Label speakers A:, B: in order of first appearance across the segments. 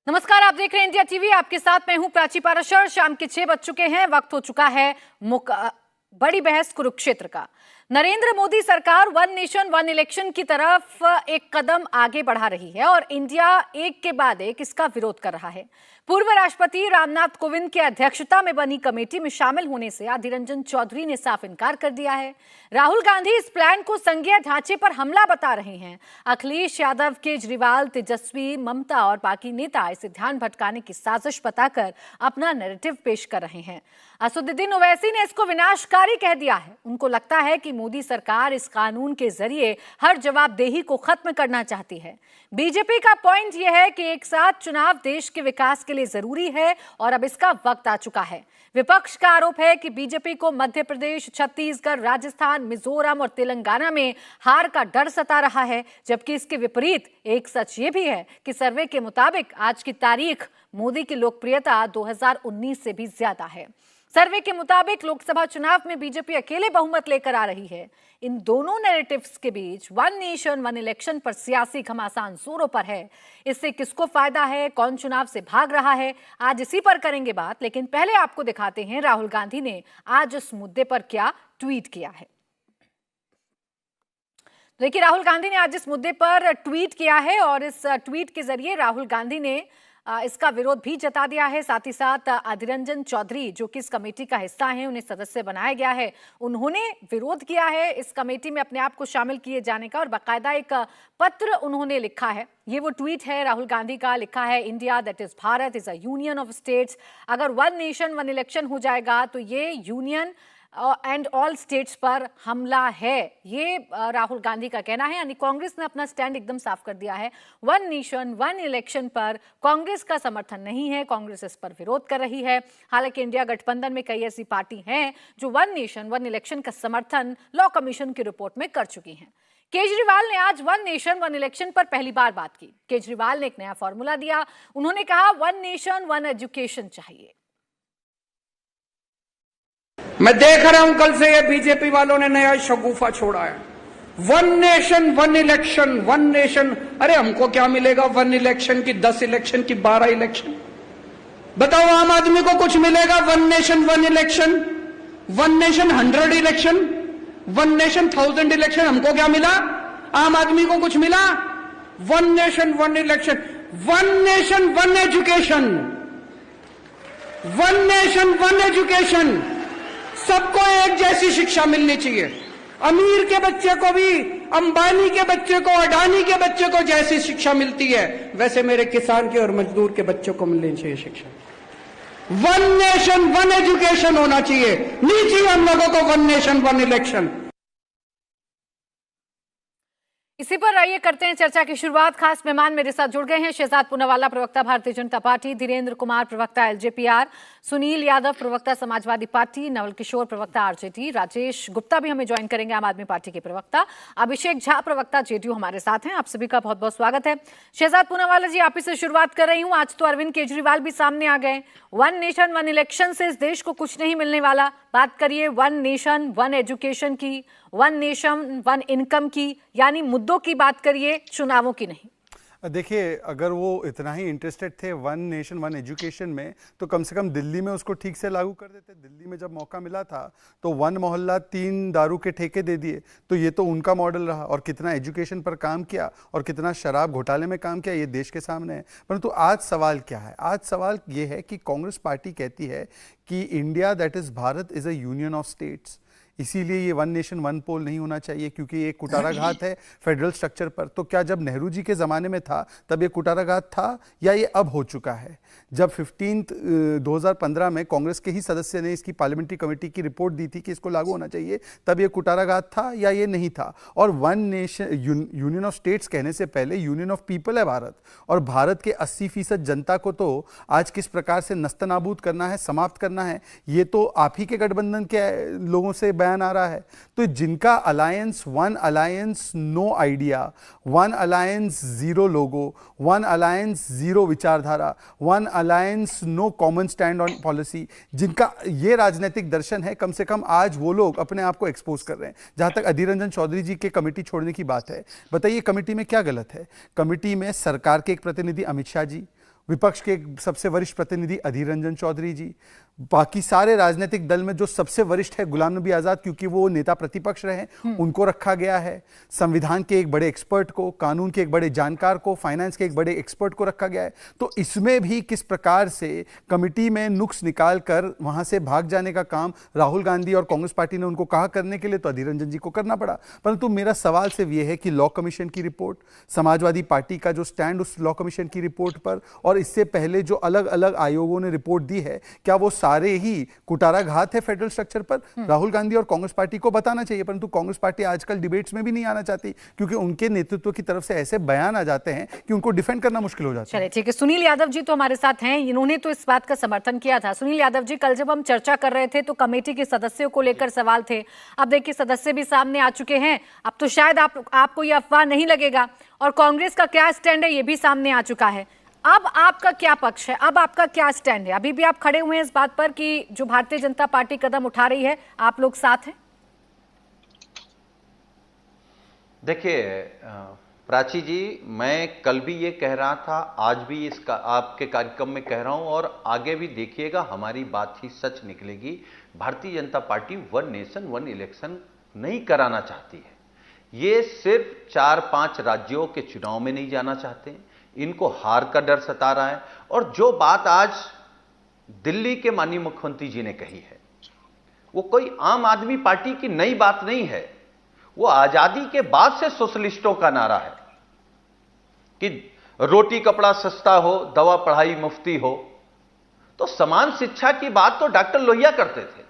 A: नमस्कार, आप देख रहे हैं इंडिया टीवी। आपके साथ मैं हूं प्राची पाराशर। शाम के 6 बज चुके हैं। वक्त हो चुका है बड़ी बहस कुरुक्षेत्र का। नरेंद्र मोदी सरकार वन नेशन वन इलेक्शन की तरफ एक कदम आगे बढ़ा रही है और इंडिया एक के बाद एक इसका विरोध कर रहा है। पूर्व राष्ट्रपति रामनाथ कोविंद की अध्यक्षता में बनी कमेटी में शामिल होने से अधीर रंजन चौधरी ने साफ इनकार कर दिया है। राहुल गांधी इस प्लान को संघीय ढांचे पर हमला बता रहे हैं। अखिलेश यादव, केजरीवाल, तेजस्वी, ममता और बाकी नेता इसे ध्यान भटकाने की साजिश बताकर अपना नैरेटिव पेश कर रहे हैं। असदुद्दीन ओवैसी ने इसको विनाशकारी कह दिया है। उनको लगता है कि मोदी सरकार इस कानून के जरिए हर जवाबदेही को खत्म करना चाहती है। बीजेपी का पॉइंट यह है कि एक साथ चुनाव देश के विकास के लिए जरूरी है और अब इसका वक्त आ चुका है। विपक्ष का आरोप है कि बीजेपी को मध्य प्रदेश, छत्तीसगढ़, राजस्थान, मिजोरम और तेलंगाना में हार का डर सता रहा है, जबकि इसके विपरीत एक सच ये भी है कि सर्वे के मुताबिक आज की तारीख मोदी की लोकप्रियता 2019 से भी ज्यादा है। सर्वे के मुताबिक लोकसभा चुनाव में बीजेपी अकेले बहुमत लेकर आ रही है। इन दोनों नैरेटिव्स के बीच वन नेशन वन इलेक्शन पर सियासी घमासान जोरों पर है। इससे किसको फायदा है, कौन चुनाव से भाग रहा है, आज इसी पर करेंगे बात। लेकिन पहले आपको दिखाते हैं राहुल गांधी ने आज इस मुद्दे पर क्या ट्वीट किया है। देखिए, राहुल गांधी ने आज इस मुद्दे पर ट्वीट किया है और इस ट्वीट के जरिए राहुल गांधी ने इसका विरोध भी जता दिया है। साथ ही साथ अधीर रंजन चौधरी, जो कि इस कमेटी का हिस्सा हैं, उन्हें सदस्य बनाया गया है, उन्होंने विरोध किया है इस कमेटी में अपने आप को शामिल किए जाने का और बाकायदा एक पत्र उन्होंने लिखा है। ये वो ट्वीट है राहुल गांधी का। लिखा है, India that is Bharat is a union of states. अगर वन नेशन वन इलेक्शन हो जाएगा तो ये यूनियन एंड ऑल स्टेट्स पर हमला है। ये राहुल गांधी का कहना है। यानी कांग्रेस ने अपना स्टैंड एकदम साफ कर दिया है। वन नेशन वन इलेक्शन पर कांग्रेस का समर्थन नहीं है, कांग्रेस इस पर विरोध कर रही है। हालांकि इंडिया गठबंधन में कई ऐसी पार्टी हैं जो वन नेशन वन इलेक्शन का समर्थन लॉ कमीशन की रिपोर्ट में कर चुकी हैं। केजरीवाल ने आज वन नेशन वन इलेक्शन पर पहली बार बात की। केजरीवाल ने एक नया फॉर्मूला दिया। उन्होंने कहा, वन नेशन वन एजुकेशन चाहिए।
B: मैं देख रहा हूं कल से ये बीजेपी वालों ने नया शगुफा छोड़ा है। One nation one election, one nation. अरे हमको क्या मिलेगा वन इलेक्शन की, 10 इलेक्शन की, 12 इलेक्शन? बताओ, आम आदमी को कुछ मिलेगा one nation one election? One nation 100 election, one nation 1000 election, हमको क्या मिला? आम आदमी को कुछ मिला? One nation one election, one nation one education, one nation one education. सबको एक जैसी शिक्षा मिलनी चाहिए। अमीर के बच्चे को भी, अंबानी के बच्चे को, अडानी के बच्चे को जैसी शिक्षा मिलती है, वैसे मेरे किसान के और मजदूर के बच्चों को मिलनी चाहिए शिक्षा। वन नेशन वन एजुकेशन होना चाहिए, नहीं चाहिए हम लोगों को वन नेशन वन इलेक्शन।
A: इसी पर आइए करते हैं चर्चा की शुरुआत। खास मेहमान मेरे साथ जुड़ गए हैं। शहजाद पूनावाला, प्रवक्ता भारतीय जनता पार्टी, धीरेन्द्र कुमार, प्रवक्ता एलजेपीआर, सुनील यादव, प्रवक्ता समाजवादी पार्टी, नवल किशोर, प्रवक्ता आरजेडी, राजेश गुप्ता भी हमें ज्वाइन करेंगे, आम आदमी पार्टी के प्रवक्ता, अभिषेक झा, प्रवक्ता जेडीयू हमारे साथ हैं। आप सभी का बहुत बहुत स्वागत है। शहजाद पूनावाला जी, आप ही से शुरुआत कर रही हूँ। आज तो अरविंद केजरीवाल भी सामने आ गए। वन नेशन वन इलेक्शन से इस देश को कुछ नहीं मिलने वाला। बात करिए वन नेशन वन एजुकेशन की, वन नेशन वन इनकम की, यानी मुद्दों की बात करिए, चुनावों की नहीं।
C: देखिए, अगर वो इतना ही इंटरेस्टेड थे वन नेशन वन एजुकेशन में, तो कम से कम दिल्ली में उसको ठीक से लागू कर देते। दिल्ली में जब मौका मिला था तो वन मोहल्ला 3 दारू के ठेके दे दिए। तो ये तो उनका मॉडल रहा, और कितना एजुकेशन पर काम किया और कितना शराब घोटाले में काम किया, ये देश के सामने है। परंतु आज सवाल क्या है? आज सवाल ये है कि कांग्रेस पार्टी कहती है कि India that is Bharat is a union of states, इसीलिए ये वन नेशन वन पोल नहीं होना चाहिए, क्योंकि ये कुटाराघात है फेडरल स्ट्रक्चर पर। तो क्या जब नेहरू जी के ज़माने में था तब ये कुटाराघात था, या ये अब हो चुका है? जब 2015 में कांग्रेस के ही सदस्य ने इसकी पार्लियामेंट्री कमेटी की रिपोर्ट दी थी कि इसको लागू होना चाहिए, तब ये कुटाराघात था या ये नहीं था? और one nation union of states कहने से पहले यूनियन ऑफ पीपल है भारत, और भारत के 80% जनता को तो आज किस प्रकार से नस्तनाबूद करना है, समाप्त करना है, ये तो आप ही के गठबंधन के लोगों से बयान आ रहा है। तो जिनका alliance, one alliance no idea, one alliance zero logo, one alliance zero विचारधारा, one alliance no common stand on policy, जिनका ये राजनीतिक दर्शन है, कम से कम आज वो लोग अपने आप को एक्सपोज कर रहे हैं। जहां तक अधीर रंजन चौधरी जी के कमेटी छोड़ने की बात है, बताइए कमेटी में क्या गलत है? कमेटी में सरकार के एक प्रतिनिधि अमित शाह जी, विपक्ष के एक सबसे वरिष्ठ प्रतिनिधि अधीर रंजन चौधरी जी, बाकी सारे राजनीतिक दल में जो सबसे वरिष्ठ है गुलाम नबी आजाद, क्योंकि वो नेता प्रतिपक्ष रहे, उनको रखा गया है। संविधान के एक बड़े एक्सपर्ट को, कानून के एक बड़े जानकार को, फाइनेंस के एक बड़े एक्सपर्ट को रखा गया है। तो इसमें भी किस प्रकार से कमिटी में नुक्स निकाल कर वहां से भाग जाने का काम राहुल गांधी और कांग्रेस पार्टी ने उनको कहा करने के लिए, तो अधीर रंजन जी को करना पड़ा। परंतु मेरा सवाल सिर्फ यह है कि लॉ कमीशन की रिपोर्ट, समाजवादी पार्टी का जो स्टैंड उस लॉ कमीशन की रिपोर्ट पर, और इससे पहले जो अलग अलग आयोगों ने रिपोर्ट दी है, क्या वो सारे ही कुटाराघात है फेडरल स्ट्रक्चर पर? राहुल गांधी और कांग्रेस पार्टी को बताना चाहिए, परंतु कांग्रेस पार्टी आजकल डिबेट्स में भी नहीं आना चाहती, क्योंकि उनके नेतृत्व की तरफ से ऐसे बयान आ जाते हैं कि उनको डिफेंड करना मुश्किल हो जाता है।
A: चलिए ठीक है, सुनील यादव जी तो हमारे साथ हैं, इन्होंने तो इस बात का समर्थन किया था। सुनील यादव जी, कल जब हम चर्चा कर रहे थे तो कमेटी के सदस्यों को लेकर सवाल थे, अब देखिए सदस्य भी सामने आ चुके हैं, अब तो शायद आपको यह अफवाह नहीं लगेगा, और कांग्रेस का क्या स्टैंड है ये भी सामने आ चुका है। अब आपका क्या पक्ष है, अब आपका क्या स्टैंड है? अभी भी आप खड़े हुए हैं इस बात पर कि जो भारतीय जनता पार्टी कदम उठा रही है आप लोग साथ हैं?
D: देखिए प्राची जी, मैं कल भी ये कह रहा था, आज भी इसका आपके कार्यक्रम में कह रहा हूं, और आगे भी देखिएगा हमारी बात ही सच निकलेगी। Bharatiya Janata party one nation one election नहीं कराना चाहती है। ये सिर्फ 4-5 राज्यों के चुनाव में नहीं जाना चाहते, इनको हार का डर सता रहा है। और जो बात आज दिल्ली के माननीय मुख्यमंत्री जी ने कही है, वो कोई आम आदमी पार्टी की नई बात नहीं है, वो आजादी के बाद से सोशलिस्टों का नारा है कि रोटी कपड़ा सस्ता हो, दवा पढ़ाई मुफ्ती हो। तो समान शिक्षा की बात तो डॉक्टर लोहिया करते थे,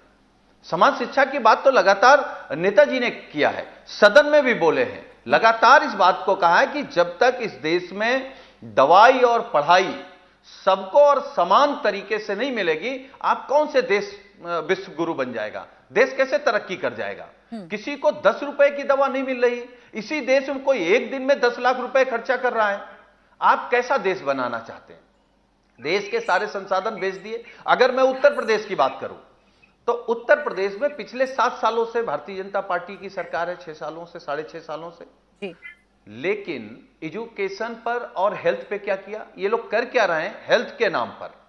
D: समान शिक्षा की बात तो लगातार नेताजी ने किया है, सदन में भी बोले हैं, लगातार इस बात को कहा है कि जब तक इस देश में दवाई और पढ़ाई सबको और समान तरीके से नहीं मिलेगी, आप कौन से देश विश्व गुरु बन जाएगा, देश कैसे तरक्की कर जाएगा? किसी को 10 रुपए की दवा नहीं मिल रही, इसी देश में कोई एक दिन में 10 लाख रुपए खर्चा कर रहा है। आप कैसा देश बनाना चाहते हैं? देश के सारे संसाधन बेच दिए। अगर मैं उत्तर प्रदेश की बात करूं तो उत्तर प्रदेश में पिछले 7 सालों से भारतीय जनता पार्टी की सरकार है, 6 सालों से, 6.5 सालों से
A: जी।
D: लेकिन एजुकेशन पर और हेल्थ पे क्या किया? ये लोग कर क्या रहे हैं? हेल्थ के नाम पर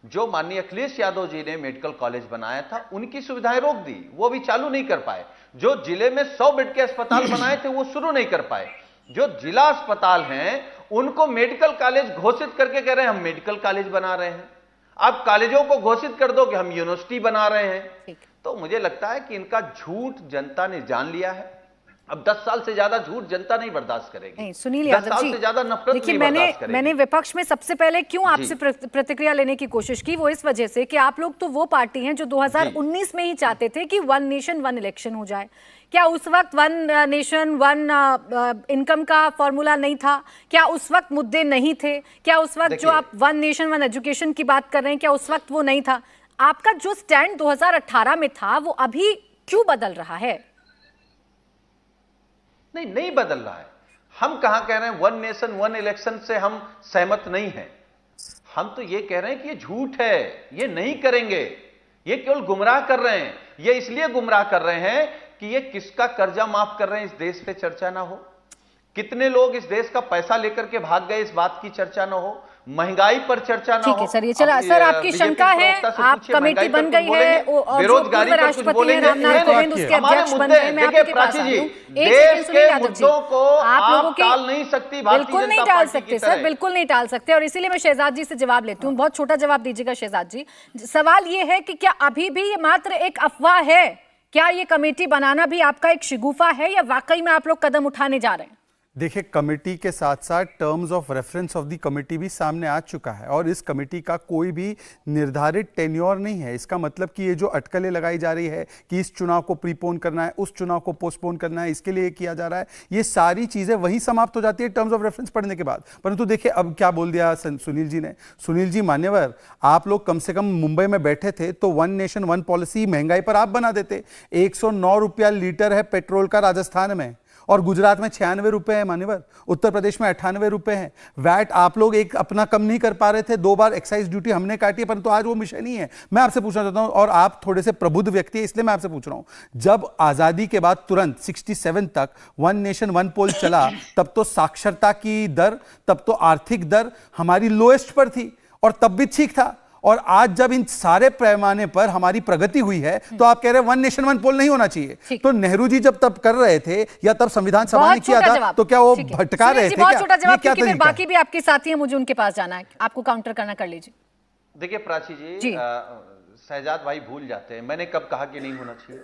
D: जो माननीय अखिलेश यादव जी ने मेडिकल कॉलेज बनाया था, उनकी सुविधाएं रोक दी, वो भी चालू नहीं कर पाए। जो जिले में 100 बेड के अस्पताल बनाए थे वो शुरू नहीं कर पाए। जो जिला अस्पताल हैं उनको मेडिकल कॉलेज घोषित करके कह रहे हैं हम मेडिकल कॉलेज बना रहे हैं। आप कॉलेजों को घोषित कर दो कि हम यूनिवर्सिटी बना रहे हैं। तो मुझे लगता है कि इनका झूठ जनता ने जान लिया है। अब 10 साल से ज्यादा झूठ जनता नहीं बर्दाश्त करेगी।
A: नहीं, सुनील यादव जी,
D: से ज्यादा नफरत
A: देखिए
D: नहीं बर्दाश्त करेगी।
A: मैंने विपक्ष में सबसे पहले क्यों आपसे प्रतिक्रिया लेने की कोशिश की, वो इस वजह से कि आप लोग तो वो पार्टी हैं जो 2019 में ही चाहते थे कि वन नेशन वन इलेक्शन हो जाए। क्या उस वक्त वन नेशन वन इनकम का फॉर्मूला नहीं था? क्या उस वक्त मुद्दे नहीं थे? क्या उस वक्त जो आप वन नेशन वन एजुकेशन की बात कर रहे हैं, क्या उस वक्त वो नहीं था? आपका जो स्टैंड 2018 में था वो अभी क्यों बदल रहा है?
D: नहीं बदल रहा है। हम कहां कह रहे हैं वन नेशन वन इलेक्शन से हम सहमत नहीं हैं। हम तो ये कह रहे हैं कि ये झूठ है, ये नहीं करेंगे, ये केवल गुमराह कर रहे हैं। ये इसलिए गुमराह कर रहे हैं कि ये किसका कर्जा माफ कर रहे हैं इस देश पे चर्चा ना हो, कितने लोग इस देश का पैसा लेकर के भाग गए इस बात की चर्चा ना हो, महंगाई पर चर्चा ना हो।
A: ठीक है सर, ये चला सर, आपकी शंका है, आप कमेटी बन गई है और जो पूर्व राष्ट्रपति हैं रामनाथ कोविंद उसके अध्यक्ष बन गए। मैं आपके पास आ रही हूं, एक सेकंड सुनील यादव जी, आप लोगों की
D: टाल नहीं सकती,
A: बिल्कुल नहीं टाल सकते सर, बिल्कुल नहीं टाल सकते। और इसीलिए मैं शहजाद जी से जवाब लेती हूँ, बहुत छोटा जवाब दीजिएगा शहजाद जी। सवाल ये है कि क्या अभी भी ये मात्र एक अफवाह है? क्या ये कमेटी बनाना भी आपका एक शिगुफा है या वाकई में आप लोग कदम उठाने जा रहे हैं?
C: देखिए, कमेटी के साथ साथ terms of reference of the committee भी सामने आ चुका है, और इस कमेटी का कोई भी निर्धारित टेन्योर नहीं है। इसका मतलब कि ये जो अटकलें लगाई जा रही है कि इस चुनाव को प्रीपोन करना है, उस चुनाव को पोस्टपोन करना है, इसके लिए किया जा रहा है, ये सारी चीजें वहीं समाप्त हो जाती है टर्म्स ऑफ रेफरेंस पढ़ने के बाद। परंतु देखिए अब क्या बोल दिया सुनील जी ने। सुनील जी मान्यवर, आप लोग कम से कम मुंबई में बैठे थे तो वन नेशन वन पॉलिसी महंगाई पर आप बना देते। 109 रुपया लीटर है पेट्रोल का राजस्थान में, और गुजरात में 96 रुपए है मान्यवर, उत्तर प्रदेश में 98 रुपए है। वैट आप लोग एक अपना कम नहीं कर पा रहे थे, 2 बार एक्साइज ड्यूटी हमने काटी है, परंतु आज वो विषय नहीं है। मैं आपसे पूछना चाहता हूं, और आप थोड़े से प्रबुद्ध व्यक्ति है इसलिए मैं आपसे पूछ रहा हूं, जब आजादी के बाद तुरंत 67 तक वन नेशन वन पोल चला, तब तो साक्षरता की दर, तब तो आर्थिक दर हमारी लोएस्ट पर थी और तब भी ठीक था। और आज जब इन सारे पैमाने पर हमारी प्रगति हुई है तो आप कह रहे हैं वन नेशन वन पोल नहीं होना चाहिए। तो नेहरू जी जब तब कर रहे थे या तब संविधान सभा ने किया था, तो क्या वो भटका रहे थे?
A: बहुत छोटा जवाब,
C: क्या
A: क्योंकि फिर बाकी भी आपके साथी हैं, मुझे उनके पास जाना है, आपको काउंटर करना कर लीजिए।
D: देखिए प्राची जी, शहजाद भाई भूल जाते हैं, मैंने कब कहा कि नहीं होना चाहिए?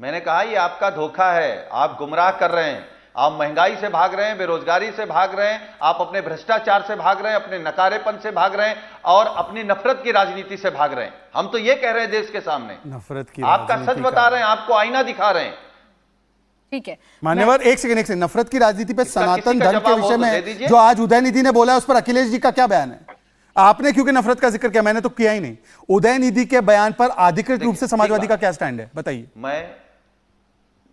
D: मैंने कहा ये आपका धोखा है, आप गुमराह कर रहे हैं, आप महंगाई से भाग रहे हैं, बेरोजगारी से भाग रहे हैं, आप अपने भ्रष्टाचार से भाग रहे हैं, अपने नकारेपन से भाग रहे हैं और अपनी नफरत की राजनीति से भाग रहे हैं। हम तो ये कह रहे हैं देश के सामने,
C: नफरत की
D: आपका सच बता रहे हैं, आपको आईना दिखा रहे हैं।
A: ठीक है
C: मान्यवर, एक सेकंड, नफरत की राजनीति पे सनातन धर्म के विषय में जो आज उदयनिधि ने बोला है उस पर अखिलेश जी का क्या बयान है? आपने क्योंकि नफरत का जिक्र किया, मैंने तो किया ही नहीं। उदयनिधि के बयान पर अधिकृत रूप से समाजवादी का क्या स्टैंड है, बताइए।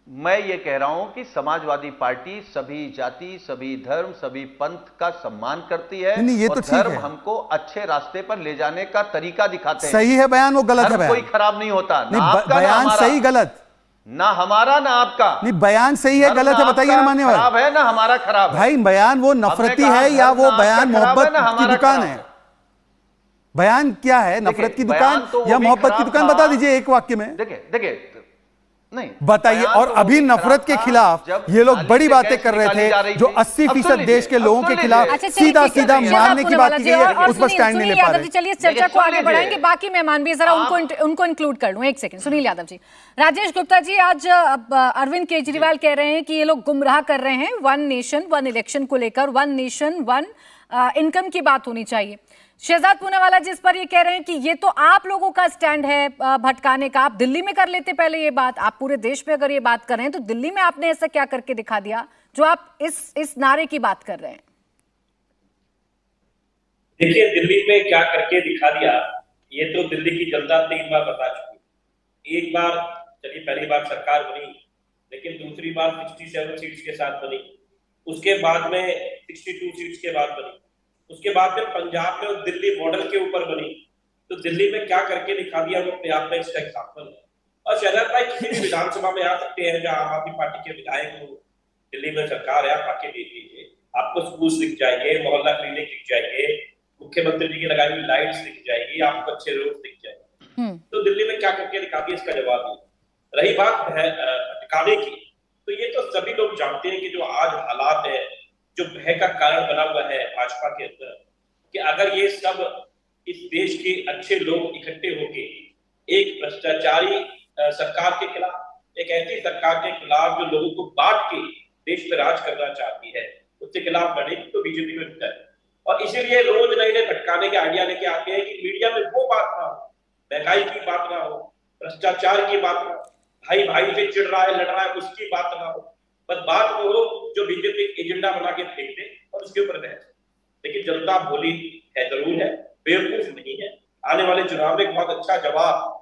D: मैं ये कह रहा हूं कि समाजवादी पार्टी सभी जाति, सभी धर्म, सभी पंथ का सम्मान करती है।
C: नहीं, ये
D: और
C: तो ठीक
D: धर्म
C: है।
D: हमको अच्छे रास्ते पर ले जाने का तरीका दिखाते हैं।
C: सही है बयान, वो गलत है बयान।
D: कोई खराब नहीं होता,
C: नहीं,
D: ना आपका,
C: बयान
D: ना
C: सही गलत,
D: ना हमारा ना आपका।
C: नहीं बयान सही है गलत है, बताइए ना मान्यवर।
D: खराब है ना हमारा खराब है
C: भाई, बयान वो नफरती है या वो बयान मोहब्बत की दुकान है? बयान क्या है, नफरत की दुकान या मोहब्बत की दुकान? बता दीजिए एक वाक्य में।
D: देखिए नहीं
C: बताइए। और अभी नफरत के खिलाफ ये लोग बड़ी बातें कर रहे थे, जो 80% देश के लोगों के खिलाफ सीधा सीधा मारने की बात की गई है, उस पर स्टैंड नहीं ले पा रहे।
A: चलिए चर्चा को आगे बढ़ाएंगे, बाकी मेहमान भी जरा उनको इंक्लूड कर लूं। एक सेकंड, सुनील यादव जी, राजेश गुप्ता जी, आज अरविंद केजरीवाल कह रहे हैं कि ये लोग गुमराह कर रहे हैं, वन नेशन वन इलेक्शन को लेकर, वन नेशन वन इनकम की बात होनी चाहिए। शहजाद पूनावाला जिस पर ये कह रहे हैं कि ये तो आप लोगों का स्टैंड है भटकाने का, आप दिल्ली में कर लेते पहले ये बात, आप पूरे देश में अगर ये बात कर रहे हैं तो दिल्ली में आपने ऐसा क्या करके दिखा दिया जो आप इस नारे की बात कर रहे हैं?
E: देखिए, दिल्ली में क्या करके दिखा दिया ये तो दिल्ली की जनता 3 बार बता चुकी। एक बार, चलिए पहली बार सरकार बनी, लेकिन दूसरी बार 67 सीट्स के साथ बनी, उसके बाद में 62 सीट्स के बाद बनी, उसके बाद में पंजाब में और दिल्ली मॉडल के ऊपर बनी। तो दिल्ली में क्या करके दिखा दिया वो अपने आप में इसका एग्जाम्पल है। और शहजाद भाई किसी भी विधानसभा में आ सकते हैं जहां आम आदमी पार्टी के विधायक हो, दिल्ली में सरकार है, आप आके देख लीजिए, आपको स्कूल दिख जाएंगे, मोहल्ला क्लिनिक दिख जाएंगे, मुख्यमंत्री जी की लगाई हुई लाइट्स दिख जाएगी, आपको अच्छे रोड दिख जाएंगे। तो दिल्ली में क्या करके दिखा दिया, इसका जवाब नहीं। रही बात भटकाने की, तो ये तो सभी लोग जानते हैं कि जो आज हालात है, जो भय का कारण बना हुआ है भाजपा के अंदर, कि अगर ये सब इस देश के अच्छे लोग इकट्ठे होके एक भ्रष्टाचारी सरकार के खिलाफ, एक ऐसी सरकार के खिलाफ जो लोगों को बांट के देश पे राज करना चाहती है, उसके खिलाफ लड़ेगी, तो बीजेपी में डर है। और इसीलिए रोज नए नए भटकाने के आइडिया लेके आते हैं कि मीडिया में वो बात ना हो, महंगाई की बात ना हो, भ्रष्टाचार की बात ना हो, भाई भाई से चिढ़ रहा है, लड़ रहा है, उसकी बात ना हो, बस बात वो हो जो बीजेपी एजेंडा बना के फेंक दे और उसके ऊपर बहस। लेकिन जनता भोली है, जरूर है, बेवकूफ नहीं है। आने वाले चुनाव में एक बहुत अच्छा जवाब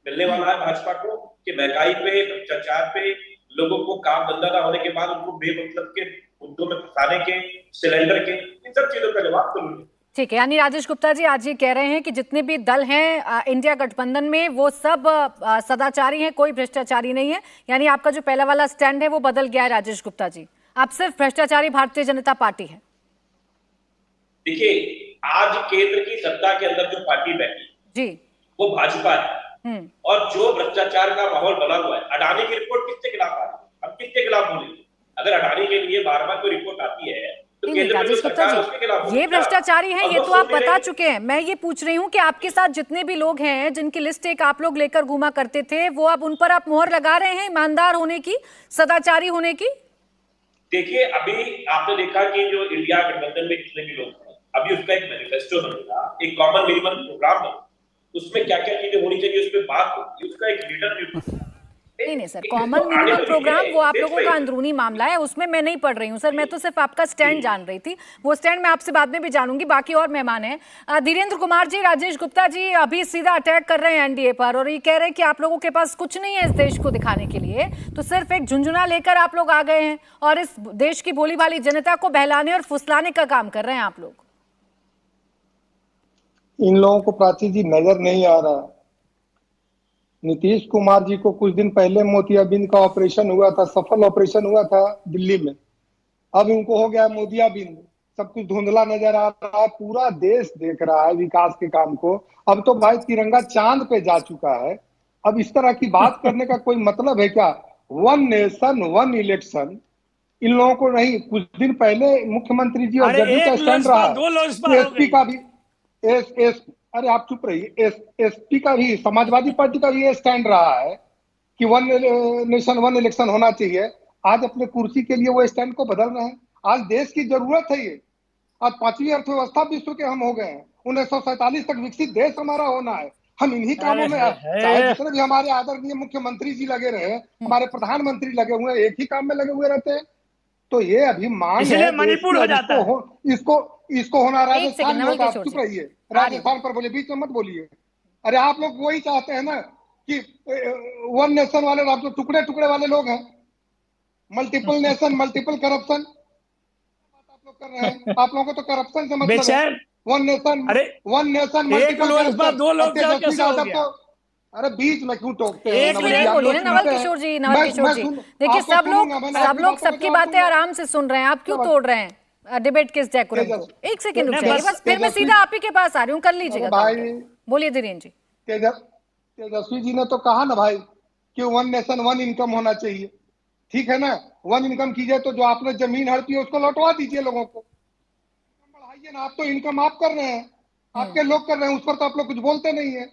E: मिलने वाला है भाजपा को कि महंगाई पे, भ्रष्टाचार पे, लोगों को काम धंधा ना होने के बाद उनको बेमतलब के मुद्दों में फंसाने के, सिलेंडर के, इन सब चीजों का जवाब जरूर है।
A: ठीक है, यानी राजेश गुप्ता जी आज ये कह रहे हैं कि जितने भी दल हैं इंडिया गठबंधन में वो सब सदाचारी हैं, कोई भ्रष्टाचारी नहीं है। यानी आपका जो पहला वाला स्टैंड है वो बदल गया है राजेश गुप्ता जी, आप सिर्फ भ्रष्टाचारी भारतीय जनता पार्टी है।
E: देखिए, आज केंद्र की सत्ता के अंदर जो पार्टी बैठी जी वो भाजपा है, और जो भ्रष्टाचार का माहौल बना हुआ है, अडानी की रिपोर्ट किसके खिलाफ आ रही है, हम किसके खिलाफ बोलेंगे? अगर अडानी के लिए बार बार कोई रिपोर्ट आती है
A: राजेश गुप्ता जी, ये भ्रष्टाचारी है ये तो आप बता चुके हैं। मैं ये पूछ रही हूँ कि आपके साथ जितने भी लोग हैं जिनकी लिस्ट एक आप लोग लेकर घूमा करते थे, वो अब उन पर आप मोहर लगा रहे हैं ईमानदार होने की, सदाचारी होने की?
E: देखिए, अभी आपने देखा कि जो इंडिया गठबंधन में जितने भी लोग हैं, अभी उसका एक मैनिफेस्टो बनेगा, एक कॉमन मिनिमम प्रोग्राम बनेगा, उसमें क्या क्या चीजें होनी चाहिए उस पर बात होगी, उसका एक लीडर नियुक्त,
A: नहीं सर, कॉमन मिनिमम प्रोग्राम वो आप लोगों का अंदरूनी मामला है, उसमें मैं नहीं पढ़ रही हूँ सर। मैं तो सिर्फ आपका स्टैंड जान रही थी, वो स्टैंड मैं आपसे बाद में भी जानूंगी। बाकी और मेहमान हैं धीरेन्द्र कुमार जी, राजेश गुप्ता जी अभी सीधा अटैक कर रहे हैं एनडीए पर और ये कह रहे हैं कि आप लोगों के पास कुछ नहीं है इस देश को दिखाने के लिए, तो सिर्फ एक झुंझुना लेकर आप लोग आ गए हैं और इस देश की भोली भाली जनता को बहलाने और फुसलाने का काम कर रहे हैं आप लोग।
F: इन लोगों को प्राची जी नजर नहीं आ रहा। नीतीश कुमार जी को कुछ दिन पहले मोतियाबिंद का ऑपरेशन हुआ था, सफल ऑपरेशन हुआ था दिल्ली में। अब उनको हो गया मोतियाबिंद, सब कुछ धुंधला नजर आ रहा है। पूरा देश देख रहा है विकास के काम को। अब तो भाई तिरंगा चांद पे जा चुका है। अब इस तरह की बात करने का कोई मतलब है क्या? One nation one election in लोगों को नहीं। कुछ दिन पहले मुख्यमंत्री जी और जदयू का स्टैंड रहा, एसपी का भी अरे आप चुप रहिए। एसपी का भी, समाजवादी पार्टी का भी ये स्टैंड रहा है कि वन नेशन वन इलेक्शन होना चाहिए। आज अपने कुर्सी के लिए वो स्टैंड को बदल रहे हैं। आज देश की जरूरत है ये। आज 5वीं अर्थव्यवस्था विश्व के हम हो गए हैं। 1947 तक विकसित देश हमारा होना है। हम इन्हीं कामों में, चाहे जितने भी हमारे आदरणीय मुख्यमंत्री जी लगे रहे, हमारे प्रधानमंत्री लगे हुए, एक ही काम में लगे हुए रहते हैं। तो ये अभी मांग है
G: मणिपुर हो जाता है।
F: इसको होना राजस्थान में होगा। आप चुप रहिए, राजस्थान पर बोलिए, बीच में मत बोलिए। अरे आप लोग वही चाहते हैं ना कि वन नेशन वाले, आप लोग टुकड़े टुकड़े वाले लोग हैं। मल्टीपल नेशन मल्टीपल करप्शन आप लोग कर रहे हैं। आप लोगों को तो करप्शन से मतलब है। वन नेशन मल्टीपल करप्शन,
G: दो लोग
F: अरे बीच में क्यों टोकते हैं?
A: एक मिनट बोलिए नवल किशोर जी। देखिए सब लोग सबकी बातें आराम से सुन रहे हैं, आप क्यों तोड़ रहे हैं डिबेट के इस डेकोरम को? एक सेकंड रुक जाइए बस, फिर मैं सीधा आप ही के पास आ रही हूँ, कर लीजिएगा। बोलिए धीरेन्द्र जी।
F: तेजस्वी जी ने तो कहा ना भाई कि वन नेशन वन इनकम होना चाहिए। ठीक है ना, वन इनकम कीजिए तो जो आपने जमीन हड़पी है उसको लौटवा दीजिए लोगों को, बढ़ाइए ना। आप तो इनकम आप कर रहे हैं, आपके लोग कर रहे हैं, उस पर तो आप लोग कुछ बोलते नहीं है।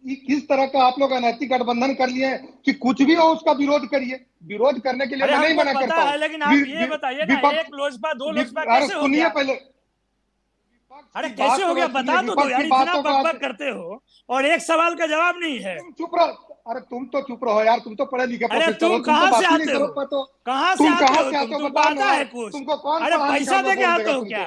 F: किस तरह का आप लोग अनैतिक गठबंधन कर लिए कि कुछ भी हो उसका विरोध करिए। विरोध करने के लिए मैं नहीं मना करता हूं,
G: लेकिन आप ये बताइए ना, एक लोजपा दो लोजपा कैसे हो गया?
F: पहले
G: अरे कैसे हो गया बता दो यार, इतना बकबक करते हो और एक सवाल का जवाब नहीं है।
F: चुप रहो। अरे तुम तो चुप रहो यार, तुम तो पढ़े लिखे
G: प्रोफेसर हो। कहां से आते हो? कहां से आते हो? तुमको आता है कुछ?
F: तुमको कौन
G: अरे पैसा दे के आते हो क्या?